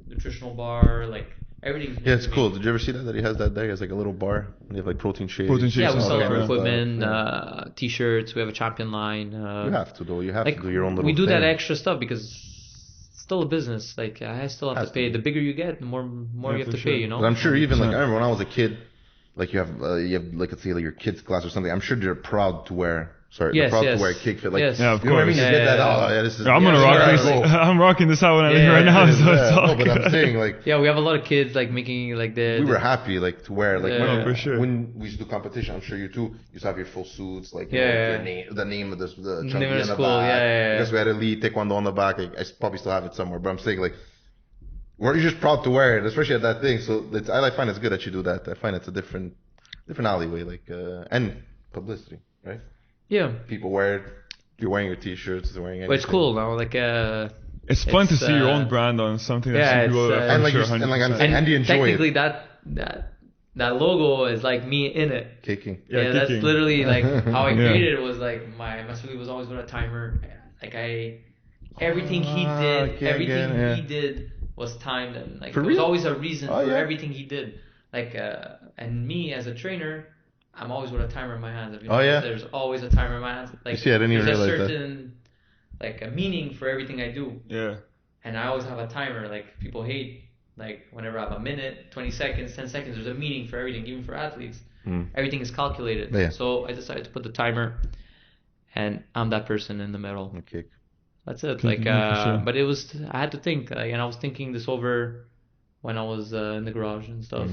nutritional bar, like everything's new Yeah, it's to me. cool. Did you ever see that he has that there? He has like a little bar. They have like protein shakes. Protein shakes Yeah, we and sell stuff, our yeah. equipment, t-shirts. We have a champion line. You have to though. You have like to do your own little we do that thing. extra stuff because it's still a business. Like I still have Has to pay. to be. The bigger you get, the more Yeah, you have for to sure. pay. But I'm sure even like I 100%. remember when I was a kid, like you have like let's say like your kids class or something. I'm sure they're proud to wear. Sorry, Yes, they're proud yes. to wear kickfit. Like Yes. Yeah, of you know what I mean? course. You get that. Yeah. Oh, yeah, this is. Yeah, I'm gonna Yeah, rock yeah, this. like- I'm rocking this out when I leave Yeah, right now. yeah, So it's Yeah, all no, but I'm good. saying like Yeah, we have a lot of kids like making like the. we were happy like to wear like Yeah. when, No, for sure. when we used to do competition. I'm sure you too. You used to have your full suits, like you Yeah, know, yeah. your name, the name of the Name chunky of on the the school, back. yeah, yeah, yeah. I guess we had elite taekwondo on the back. I probably still have it somewhere, but I'm saying like we're just proud to wear it, especially at that thing. So I find it's good that you do that. I find it's a different alleyway, like and publicity, right? Yeah, People wear it. You're wearing your t-shirts. They're wearing. but it's anything. cool now. Like It's fun to It's, see your uh, own brand on something that yeah, some it's, people uh, I'm And like sure you- and like I'm 100%. saying- And you enjoy it. technically that logo is like me in it. Kicking. Yeah, that's kicking. literally like how I Yeah. created it. Was like my Masuli was always with a timer. Like everything he did was timed, and like For there was real? always a reason for yeah. everything he did. Like and me as a trainer, I'm always with a timer in my hands. If you yeah. there's always a timer in my hands. Like You see, I didn't even there's a realize certain like a meaning for everything I do. Yeah. And I always have a timer. Like people hate like whenever I have a minute, 20 seconds, 10 seconds. There's a meaning for everything, even for athletes. Everything is calculated. Yeah. So I decided to put the timer, and I'm that person in the middle. Okay. That's it. For Like, sure. but it was I had to think, and I was thinking this over when I was in the garage and stuff.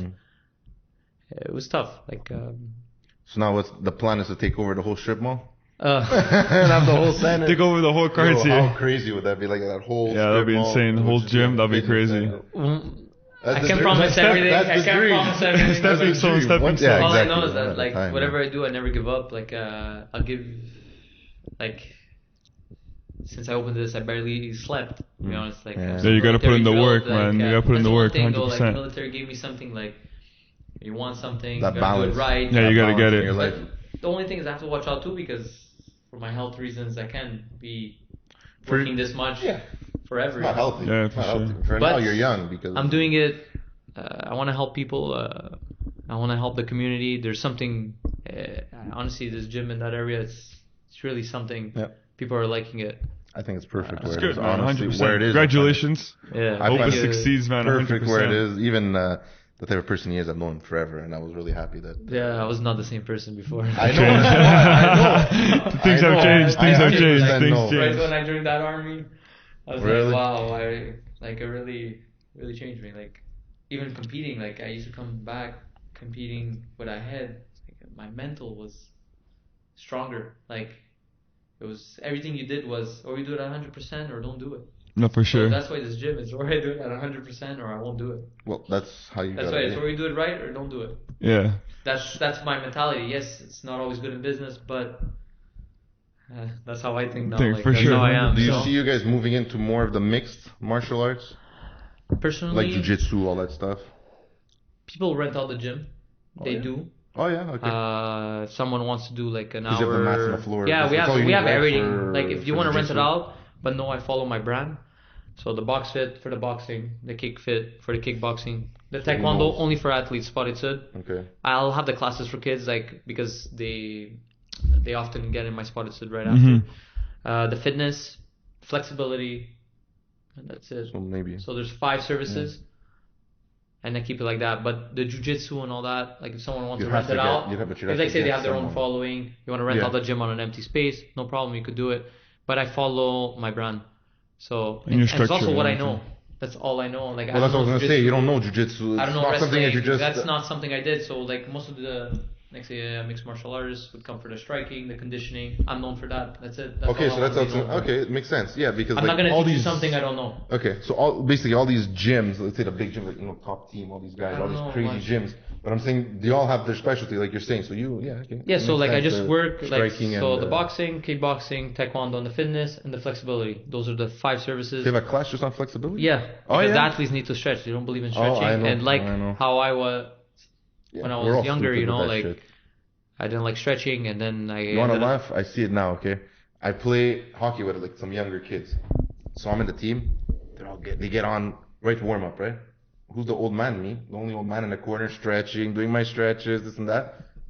It was tough. Like, So now what's the plan is to take over the whole strip mall? uh, And have the whole center. Take over the whole card Yo, here. how crazy would that be? Like that whole Yeah, that'd be strip mall insane. The would whole just gym, that'd be fitness crazy. center. I That's can't the promise dream. everything. That's I the can't dream. promise everything. Stepping stone, Dream. stepping What- stone. yeah, All exactly. I know is that All the like time, whatever man. I do, I never give up. Like I'll give. Like since I opened this, I barely slept. To be honest, like Yeah. Yeah, you gotta put in the military work, drilled, man. You gotta put in that's the one work, thing, though, 100%. Like the military gave me something like you want something, That you gotta do balance. it right. Yeah, you gotta get balance in it. your life. But the only thing is I have to watch out too because for my health reasons, I can't be For- working this much Yeah. forever. It's not healthy. Yeah, It's for not sure. healthy. For But now, you're young because I'm doing it. I want to help people. I want to help the community. There's something. Honestly, this gym in that area, it's really something. Yeah. People are liking it. I think it's perfect where It's it is. good, man. Honestly, 100%. where it is. Congratulations. Yeah. I Hope find it succeeds, man. Perfect 100%. where it is. Even the type of person he is, I've known him forever, and I was really happy that. Yeah, I was not the same person before. I know. I know. Things I have know. changed. Things have 100% changed. know. Things Right changed. when I joined that army, I was Really? like, wow, it really changed me. Like, even competing, like I used to come back competing with a head. Like, my mental was stronger. Like, it was everything you did was, or you do it at 100% or don't do it. No, for So sure. that's why this gym is, or I do it at 100% or I won't do it. Well, that's how you. That's gotta why it's be. or you do it right or don't do it. Yeah. That's my mentality. Yes, it's not always good in business, but that's how I think now. Think Like, for that's sure. how I am. Do you so. see you guys moving into more of the mixed martial arts, Personally, like jiu-jitsu, all that stuff? people rent out the gym. Oh, They yeah? do. Oh yeah, okay. If someone wants to do like an 'Cause hour. you have the mats on the floor. Yeah, we That's all have you we need, have right, everything. for- Like if you for want to rent it jiu-jitsu? out, but no, I follow my brand. So the box fit for the boxing, the kick fit for the kickboxing, the taekwondo knows? only for athletes. Spotted Sud. Okay. I'll have the classes for kids, like because they often get in my Spotted Sud right after. The fitness, flexibility, and that's it. So maybe. So there's 5 services, and I keep it like that. But the jujitsu and all that, like if someone wants You'd to have rent to it get- out, you'd have- but you'd if have like to say they get have their own someone. following, you want to rent Yeah. out the gym on an empty space, no problem, you could do it. But I follow my brand, so And your it's also structure, what I yeah. know. That's all I know. Like Well, that's what I was gonna say. You don't know jiu-jitsu. I It's don't know not something that wrestling. you just. That's not something I did. So like most of the like say mixed martial artists would come for the striking, the conditioning. I'm known for that. That's it. That's Okay, all so I that's wanna be also, known for. okay. It makes sense. Yeah, because I'm like not gonna all teach you these something I don't know. Okay, so basically all these gyms, let's say the big gyms, like top team, all these guys, I all don't these know crazy much. gyms. But I'm saying they all have their specialty, like you're saying. So okay. Yeah, It so makes like I sense, just work like striking so and, the boxing, kickboxing, taekwondo, and the fitness and the flexibility. Those are the 5 services. They have a class just on flexibility. Yeah, Oh, because yeah? the athletes need to stretch. They don't believe in Oh, stretching. I know, And like I know. how I was Yeah, when I we're was all younger, stupid you know, with that like shit. I didn't like stretching, and then I. You want to ended up- laugh? I see it now. Okay, I play hockey with like some younger kids. So I'm in the team. They get on right to warm up, right? Who's the old man? Me, the only old man in the corner, stretching, doing my stretches, this and that.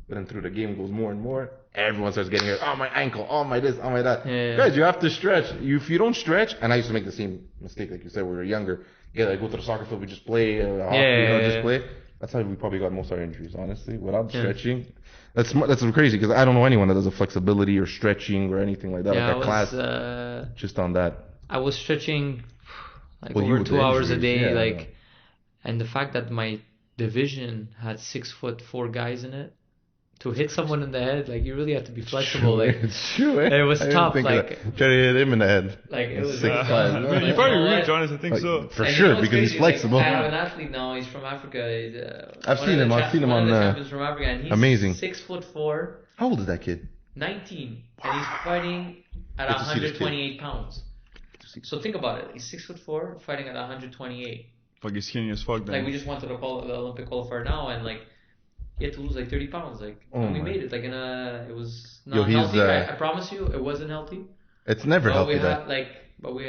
But then through the game goes more and more. Everyone starts getting hurt. Oh, my ankle. Oh, my this. Oh, my that. Yeah. Guys, you have to stretch. If you don't stretch, and I used to make the same mistake, like you said, when we were younger. Yeah, I go to the soccer field, we just play hockey, just play. That's how we probably got most of our injuries, honestly. Without stretching, that's crazy because I don't know anyone that does a flexibility or stretching or anything like that. Yeah, like a class just on that. I was stretching like Well, you over with 2 the hours a injuries, day, yeah, like, yeah. and the fact that my division had 6'4" guys in it, to hit someone in the head, like you really have to be flexible. Like It's true. it was I didn't tough, think of like- that. Try to hit him in the head. like it was 6'5". I mean, you Like, probably you know reach, what? honest. I think Like, so. for And you sure, know what's because he's crazy? flexible. Like, I have an athlete now. He's from Africa. He's, I've one seen of him. the I've seen him one of on, the champions from Africa, and he's Amazing. 6'4", How old is that kid? 19, and he's fighting at Good to see this kid. 128 pounds. So think about it. He's 6'4", fighting at 128. Fuck, he's skinny as fuck. Then. Like we just went to the Olympic qualifier now, and like he had to lose like 30 pounds. Like Oh and we my. made it. Like it was Yo, not he's, healthy. I promise you, it wasn't healthy. It's never But healthy. we That. had like but we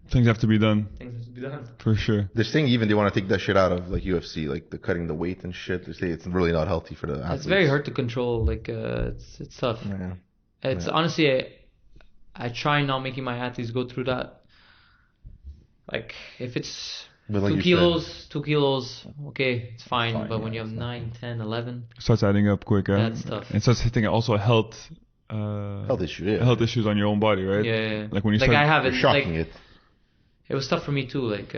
Things have to be done. things have to be done. For sure. They're saying even they want to take that shit out of like UFC, like the cutting the weight and shit. They say it's really not healthy for the athletes. It's very hard to control. Like it's tough. Yeah. It's honestly, I try not making my athletes go through that. Like if it's But like 2 you kilos, 2 kilos, okay, it's fine. Fine, But when yeah, you have it's 9, 10, 11, It starts adding up quick. That's tough. And starts hitting also health issue. Yeah. health issues on your own body, right? yeah. Like when you Like start I have You're it. shocking Like it. it was tough for me too. Like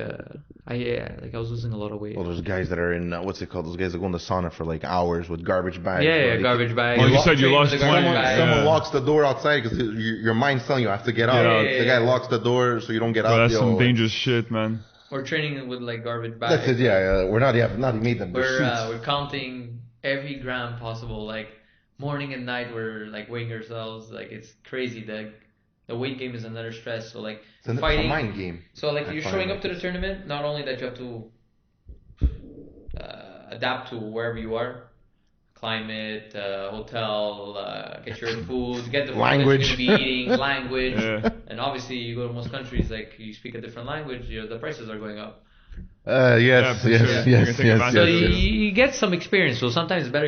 I was losing a lot of weight. Well, there's guys that are in what's it called? Those guys that go in the sauna for like hours with garbage bags. Yeah, like, garbage bag. Well, you said you lost Train with the 20, garbage bag. Someone Yeah. locks the door outside because your mind's telling you I have to get out. Yeah, The guy locks the door so you don't get Bro, out. that's some Yo, dangerous shit, man. We're training with like garbage bags. That's it. Yeah, we're not. Not made them. They're suits. We're counting every gram possible. Like morning and night, we're like weighing ourselves. Like it's crazy. The weight game is another stress. So like It's a fighting. mind game. So like I you're find showing it. up to the tournament. Not only that you have to adapt to wherever you are, climate, hotel, get your food, get the food Language. that you're gonna be eating, language, Yeah. and obviously you go to most countries like you speak a different language. The prices are going up. Yes, for yes, sure. yes, You can yes, take yes, advantage So of yes. you get some experience. So sometimes it's better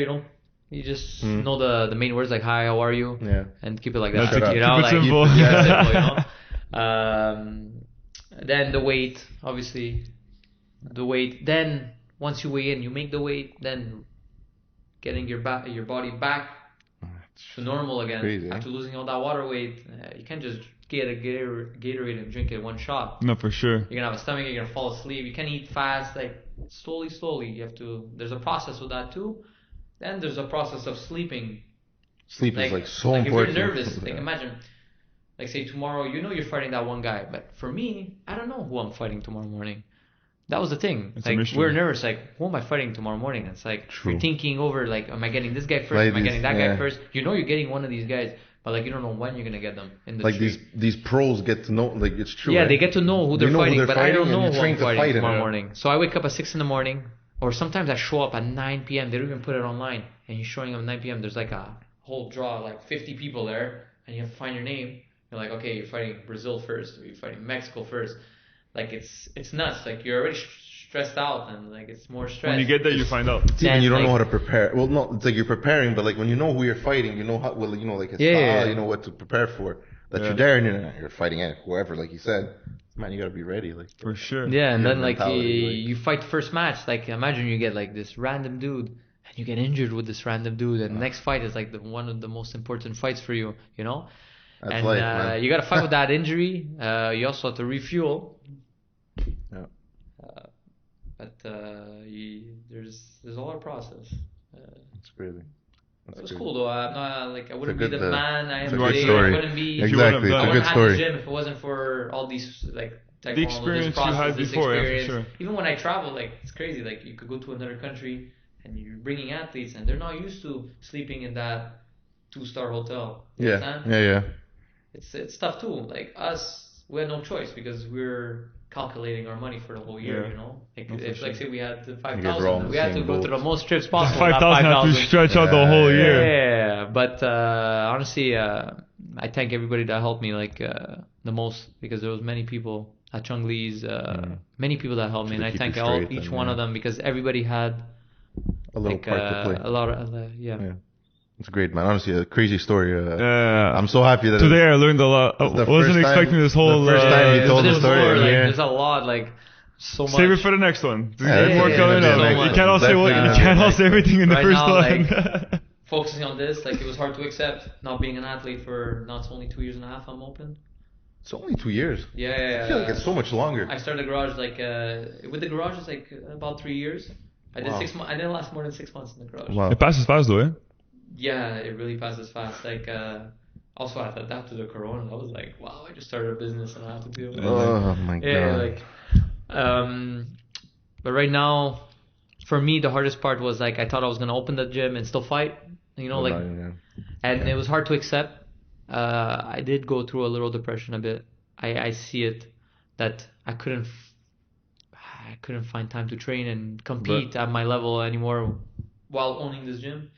you just know the main words like hi, how are you, Yeah. and keep it like that. That's it. You know, Keep it like simple. keep it simple, you know. Then the weight, obviously, the weight. Then once you weigh in, you make the weight. Then getting your body back to normal again Crazy, after losing all that water weight. You can't just get a Gatorade and drink it in one shot. No, for sure. You're gonna have a stomach. You're gonna fall asleep. You can't eat fast. Like slowly. You have to. There's a process with that too. Then there's a process of sleeping. Sleep is like so like important. If you're nervous, like imagine, like say tomorrow, you know you're fighting that one guy, but for me, I don't know who I'm fighting tomorrow morning. That was the thing. It's a like mystery. we're nervous. Like who am I fighting tomorrow morning? It's like True. you're thinking over. Like am I getting this guy first? Like Am I getting that yeah. guy first? You know you're getting one of these guys, but like you don't know when you're gonna get them in the Like street. these pros get to know. Like it's true. Yeah, right? they get to know who They they're know who fighting, they're but I don't fighting, know and who you're I'm trained to fighting fight tomorrow it. morning. So I wake up at 6 in the morning, or sometimes I show up at 9 p.m. They don't even put it online, and you're showing up at 9 p.m. There's like a whole draw, like 50 people there, and you have to find your name. You're like, okay, you're fighting Brazil first, or you're fighting Mexico first. Like it's nuts. Like you're already stressed out, and like it's more stress. When you get there, you find out. It's even Then, you don't know like- how to prepare. Well, no, it's like you're preparing, but like when you know who you're fighting, you know how. Well, you know, like it's Yeah. you know what to prepare for. That Yeah. you're there and you're fighting whoever, like you said. Man, you gotta be ready. Like For sure. Yeah, and Your then like mentality, like- you fight the first match. Like imagine you get like this random dude, and you get injured with this random dude, and the next fight is like one of the most important fights for you. You know. that's And life, man. you got to fight with that injury. You also have to refuel. Yeah. But there's a lot of process. It's crazy. That's It was crazy. cool though. I'm not like I wouldn't good, be the man I it's am a good today. story. I wouldn't be. If you wouldn't Exactly, have it's I a done good wouldn't have this story. gym if it wasn't for all these like taekwondo, experience this you process, had this before, yeah, for experience. sure. Even when I travel, like it's crazy. Like you could go to another country and you're bringing athletes, and they're not used to sleeping in that 2-star hotel. You Yeah, understand? yeah. It's tough too. Like us, we had no choice because we're calculating our money for the whole year. Yeah. You know, like No, for if like sure. say we had the guys were all in 5,000, the we had to same go boat. to the most trips possible. 5,000 have to stretch out the Yeah, whole yeah. year. Yeah, but honestly, I thank everybody that helped me like the most because there was many people at Chungli's, many people that helped me, To and I keep thank you all straight each and, one yeah. of them because everybody had A little like part to play. a lot of yeah. Yeah. It's great, man. Honestly, a crazy story. Yeah. I'm so happy that Today I learned a lot. I It's the wasn't first time- expecting this whole. the first time you Yeah, told but the there's story, more, like, yeah. There's a lot, like so much. Save it for the next one. Yeah, There's more yeah, coming yeah, up. so You much. can't all say what. You Definitely can't all next say everything in the Right first now, one. Focusing on this, like it was hard to accept not being an athlete for not only 2 years and a half. I'm open. It's only 2 years. Yeah. I feel like it's so much longer. I started the garage like with the garage it's like about 3 years. I did Wow. 6 months. I didn't last more than 6 months in the garage. Wow. It passes fast though, eh? Yeah, it really passes fast. Like also I had to adapt to the corona. I was like, wow, I just started a business and I have to deal with it. Oh my god. Yeah, like but right now for me the hardest part was like I thought I was gonna open the gym and still fight. You know, like and it was hard to accept. I did go through a little depression a bit. I see it that I couldn't find time to train and compete at my level anymore while owning this gym.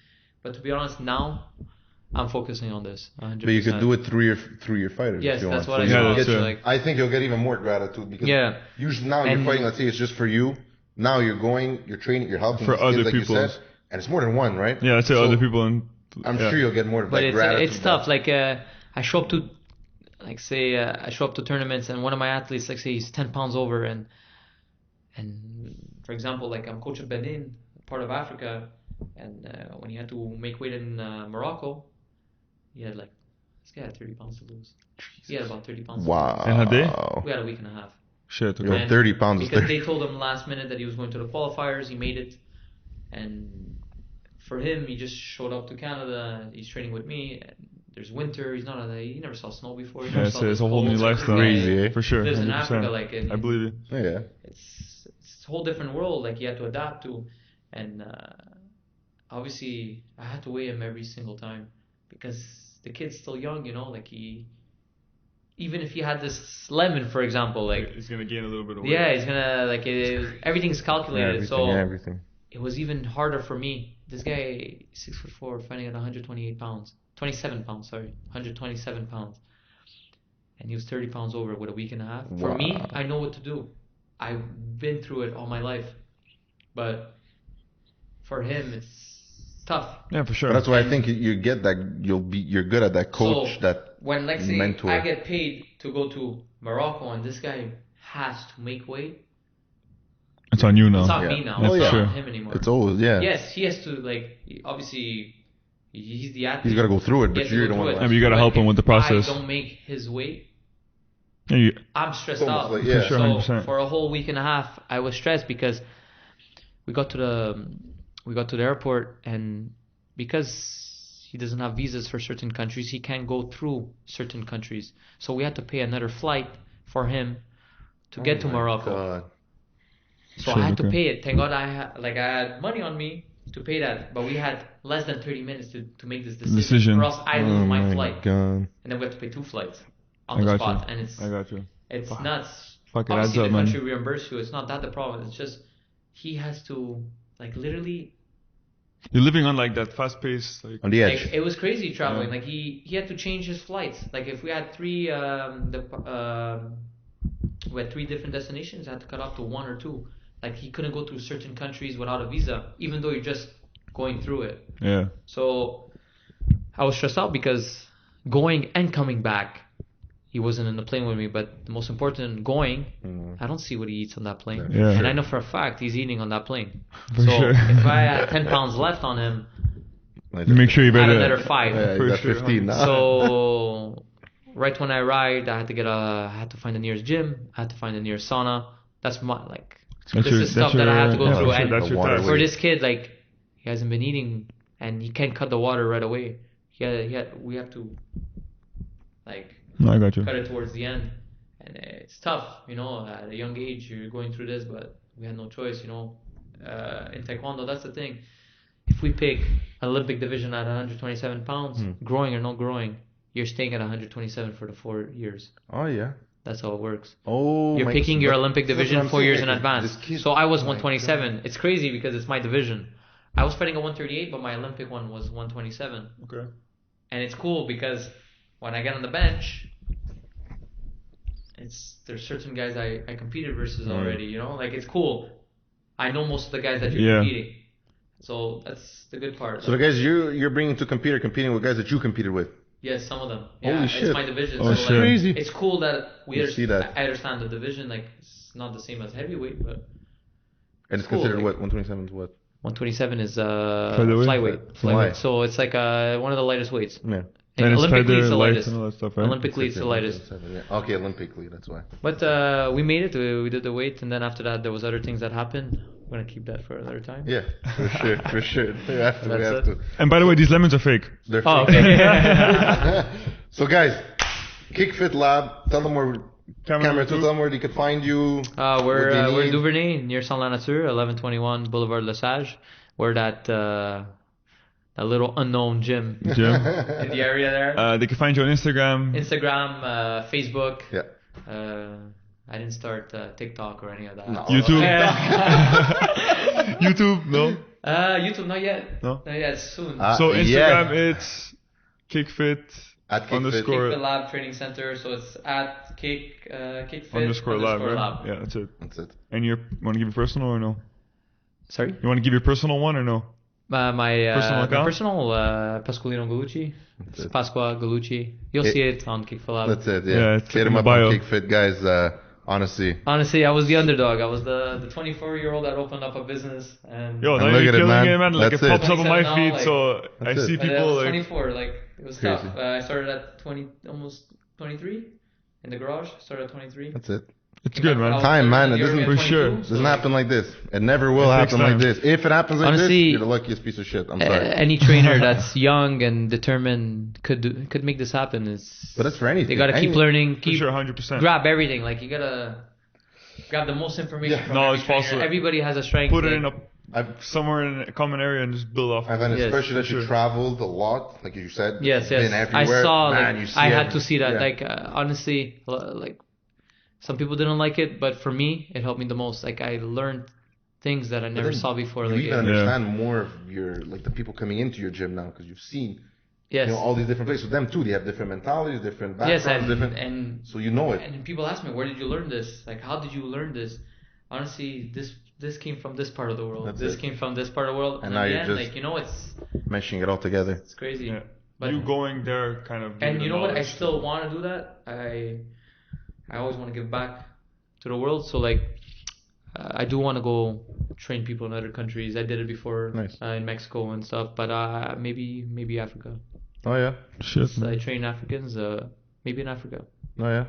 But to be honest, now I'm focusing on this 100%. But you could do it through your fighters. Yes, if you that's want. what I So saw. you'll that's get- it. Like, I think you'll get even more gratitude because yeah. usually now you're And- fighting. Let's say it's just for you. Now you're going, you're training, you're helping For these kids, other like you people. said, and it's more than one, right? Yeah, let's say So other people. And I'm sure you'll get more of But that gratitude. it's tough. Like I show up to, like say I show up to tournaments and one of my athletes, like say he's 10 pounds over, and for example, like I'm coach of Benin, part of Africa, and when he had to make weight in Morocco, he had this guy had 30 pounds to lose. He had about 30 pounds. Wow. And had they? We had a week and a half. Shit. Yo, Okay. And 30 pounds is because 30. they told him last minute that he was going to the qualifiers. He made it, and for him, he just showed up to Canada. He's training with me. And there's winter. He never saw snow before. He never Yeah, saw it's this a whole new cold. lifestyle. Crazy, eh? For sure. Lives in 100%. Africa, like, and I believe you. Yeah. it's a whole different world. Like, you had to adapt to, and obviously I had to weigh him every single time because the kid's still young. Like even if he had this lemon, for example, like He's gonna gain a little bit of weight. yeah, he's gonna like everything's calculated. Everything. It was even harder for me. This guy, 6'4", fighting at 128 pounds, 27 pounds, sorry, 127 pounds, and he was 30 pounds over with a week and a half. For me, Wow. I know what to do. I've been through it all my life, but for him, it's tough. Yeah, for sure. But that's why I think you get that. You're good at that coach. So, that when let's say mentor. I get paid to go to Morocco and this guy has to make weight, It's on you now. it's not Yeah. me now. Oh, It's yeah. not Sure. him anymore. it's always Yes, he has to obviously he's the athlete. He's got to go through it, He but has to you're go the one. through who it. Yeah, but you gotta help him with the process. If I don't make his weight, Yeah, you, I'm stressed It's almost out. like- yeah. For sure, So 100%. for a whole week and a half, I was stressed because we got to the airport, and because he doesn't have visas for certain countries, he can't go through certain countries. So we had to pay another flight for him to get to Oh my Morocco. God. So Sure, I had to okay. pay it. Thank God I had money on me to pay that, but we had less than 30 minutes to make this decision, or else I lose Oh my flight, God. and then we have to pay 2 flights on I the got spot, you. and it's I got you. it's Fuck. nuts. Fuck, it adds Obviously, up, the man. country reimburse you. It's not that the problem. It's just he has to literally. You're living on like that fast pace. Like, On the edge. Like, it was crazy traveling. Yeah. Like he had to change his flights. Like if we had we had 3 different destinations, I had to cut off to 1 or 2. Like he couldn't go through certain countries without a visa, even though you're just going through it. yeah. So I was stressed out because going and coming back, he wasn't in the plane with me. But the most important, going, I don't see what he eats on that plane. Yeah. And I know for a fact he's eating on that plane. For so sure. if I had 10 pounds left on him, Like, You make sure you I had better. another 5. Yeah, For he's at sure. 15 now. So right when I arrived, I had to find the nearest gym. I had to find the nearest sauna. That's That's this your- is stuff that's that I your- have to go yeah, through. for sure, And that's your water task. for this kid, he hasn't been eating, and he can't cut the water right away. We have to No, I got you. cut it towards the end, and it's tough. At a young age, you're going through this, but we had no choice. In Taekwondo, that's the thing. If we pick an Olympic division at 127 pounds, growing or not growing, you're staying at 127 for the 4 years. Oh yeah. That's how it works. Oh. You're my- picking your but Olympic that's what division I'm 4 years in saying. advance. This kid- So I was oh my 127. God. It's crazy because it's my division. I was fighting a 138, but my Olympic one was 127. Okay. And it's cool because when I get on the bench, there's certain guys I competed versus already. It's cool. I know most of the guys that you're Yeah. competing. So that's the good part. So the guys you're bringing to compete are competing with guys that you competed with. Yes, some of them. Holy Yeah, shit. it's my division. Oh, so shit. Crazy. it's cool that You see that. I understand the division. It's not the same as heavyweight, but And it's Cool, considered like- what? 127 is what? 127 is Featherweight? flyweight. Why? So it's like one of the lightest weights. Yeah. And it's Olympically, it's the light lightest. and all that stuff, right? Olympically, it's the lightest. Yeah. Okay, Olympically, that's why. But we made it. We did the weight, and then after that, there was other things that happened. We're gonna keep that for another time. Yeah, for sure, for sure. We have to. We That's have it. to. And by the way, these lemons are fake. They're Oh, fake. okay. So guys, KickFit Lab. Tell them where. Camera 2. Tell them where they could find you. We're what they we're need. Duvernay near Saint La Nature, 1121 Boulevard Le Sage. We're that little unknown gym Jim. in the area there. They can find you on Instagram. Instagram, Facebook. Yeah. I didn't start TikTok or any of that. No. YouTube. YouTube, no. YouTube, not yet. No? Not yet. Soon. Ah, So Instagram, yeah. it's kickfit At Kickfit. underscore Kickfit Lab Training Center. So it's at kickfit underscore lab, right? Yeah, that's it. That's it. And you want to give your personal or no? Sorry? You want to give your personal one or no? My Personal account? my personal Pasqualino Gallucci. It's it. Pasqua Gallucci. You'll see it on Kickfit Lab. That's it. Yeah, Yeah. it's Hit in him the up bio. on Kickfit, guys. Honestly. Honestly, I was the underdog. I was the 24-year-old that opened up a business, and Yo, And now look you're at it, killing man. it, man. Like That's it it. pops up on my 27 feed, now, so I That's see it. but I people was like 24. Like it was Crazy. tough. I started at 20, almost 23, in the garage. Started at 23. That's it. it's good, man. Time, man. It You're doesn't at for sure. 22, Doesn't happen like this. It never will It takes happen like time. this. If it happens like Honestly, this, you're the luckiest piece of shit. I'm sorry. Any trainer that's young and determined could make this happen. But that's for anything. They gotta keep learning, For keep sure, 100%. grab everything. Like you gotta grab the most information Yeah. from Knowledge every trainer. possible. Everybody has a strength. Put it like, in I've, somewhere in a common area and just build off. I've had, Yes, especially that for you sure. traveled a lot, like you said. Yes, been yes. I everywhere. saw. Man, Like you see I had everything. to see that. Yeah. Like honestly, like some people didn't like it, but for me, it helped me the most. Like I learned things that I never then saw before. You Like even understand more of your, like the people coming into your gym now, because you've seen, yes, you know, all these different places. With them too, they have different mentalities, different yes, backgrounds, and different. So you know it. And people ask me, where did you learn this? Like, how did you learn this? Honestly, this came from this part of the world. That's This it. came from this part of the world. And And now in the you're end, just- like, you know, it's Meshing it all together. crazy. Yeah. But You going there kind of. and you know what? I knowledge. still want to do that. I always want to give back to the world. So like, I do want to go train people in other countries. I did it before Nice. in Mexico and stuff. But maybe Africa. Oh yeah. Shit, So I man. train Africans. Maybe in Africa. Oh yeah.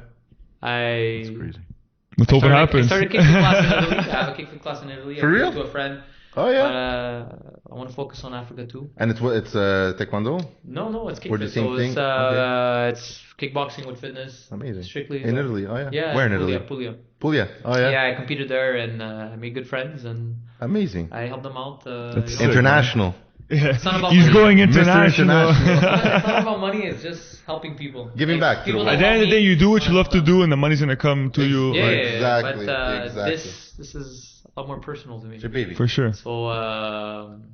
I That's crazy. Let's hope it I happens. started kickflip class in Italy. I have a kickflip class in Italy. For I real? gave it to a friend. Oh yeah. But I want to focus on Africa too. And it's what? It's taekwondo. No, it's Or the kickflip. same So thing? it's kickboxing with fitness. Amazing. Strictly In Italy. Oh yeah. Yeah, Where in Puglia, Italy? Puglia. Puglia. Oh yeah. Yeah, I competed there and I made good friends and Amazing. I helped them out. That's you sick, know. International. Yeah. It's not about He's money. going Mr. international. It's not about money. It's just helping people. Giving back to the people world. At that the end of help the day, me, you do what you love to stuff. do, and the money's gonna come to you. Yeah, like, Exactly, But exactly. this is a lot more personal to me. It's your baby. for sure. So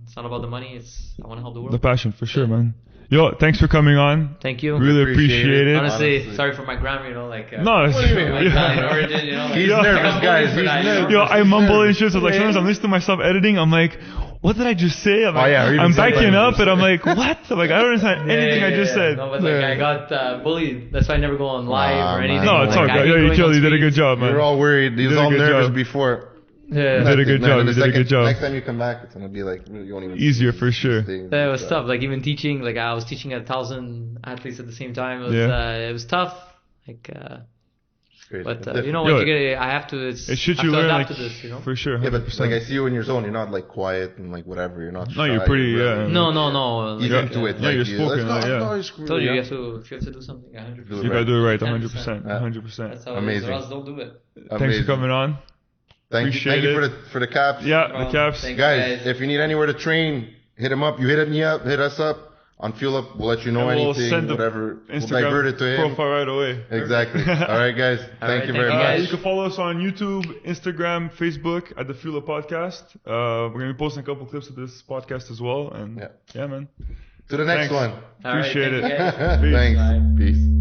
it's not about the money. It's I want to help the world. The passion, for sure, man. Yo, thanks for coming on. Thank you. Really Appreciate appreciate it. it. Honestly, sorry for my grammar. You know, like No, it's What do you mean? my Italian origin. You know, like, He's Yo, nervous, I'm guys. bullied for He's that, you know? nervous. Yo, I mumble and shit. So like Yeah. sometimes I'm listening to myself editing. I'm like, what did I just say? I'm, Oh, like, yeah, or even I'm somebody backing up just- and I'm like, what? I'm like, I don't understand anything I just said. No, but like I got bullied. That's why I never go on live Nah, or anything. man. No, it's Like, all I good. hate Yo, you going killed. on You did a good streets. job, man. You're all worried. He You was did a all good nervous job. before. Yeah. You did a good No, job. the You did a good job. Next time you come back, it's gonna be like you won't even. Easier see for these sure. things. That was tough. Like even teaching, like I was teaching 1,000 athletes at the same time. It was tough. Like, Crazy. but It's you different. know, Yo, when you get, I have to. It's shit I you have to learn, adapt like, to this, you know. for sure. Yeah, but 100%. like I see you in your zone, you're not like quiet and like whatever. You're not. No, you're shy, pretty, really- yeah. No. He's Yeah. into it. Yeah, like, you're you- spoken, let's go, yeah. no, screw Told you, it, you yeah. have to. If you have to do something, 100%. Do it You gotta do it right, 100%. 100%. Yeah. 100%. That's how Amazing. it is. Or else don't do it. Thanks for Amazing. coming on. Thank Appreciate you it. for the caps. Yeah, Bro, the caps. thank- Guys, if you need anywhere to train, hit him up. You hit me up, hit us up on Fuel Up. We'll let you know And we'll anything, send the whatever. We'll Instagram divert it to him. profile right away. Exactly. All right, guys. Thank right, you thank very you, much. guys. You can follow us on YouTube, Instagram, Facebook at the Fuel Up Podcast. We're gonna be posting a couple clips of this podcast as well. And Yeah. yeah man. To the next Thanks. one. All right, Appreciate thank it. you, guys. Peace. Thanks. Bye. Peace.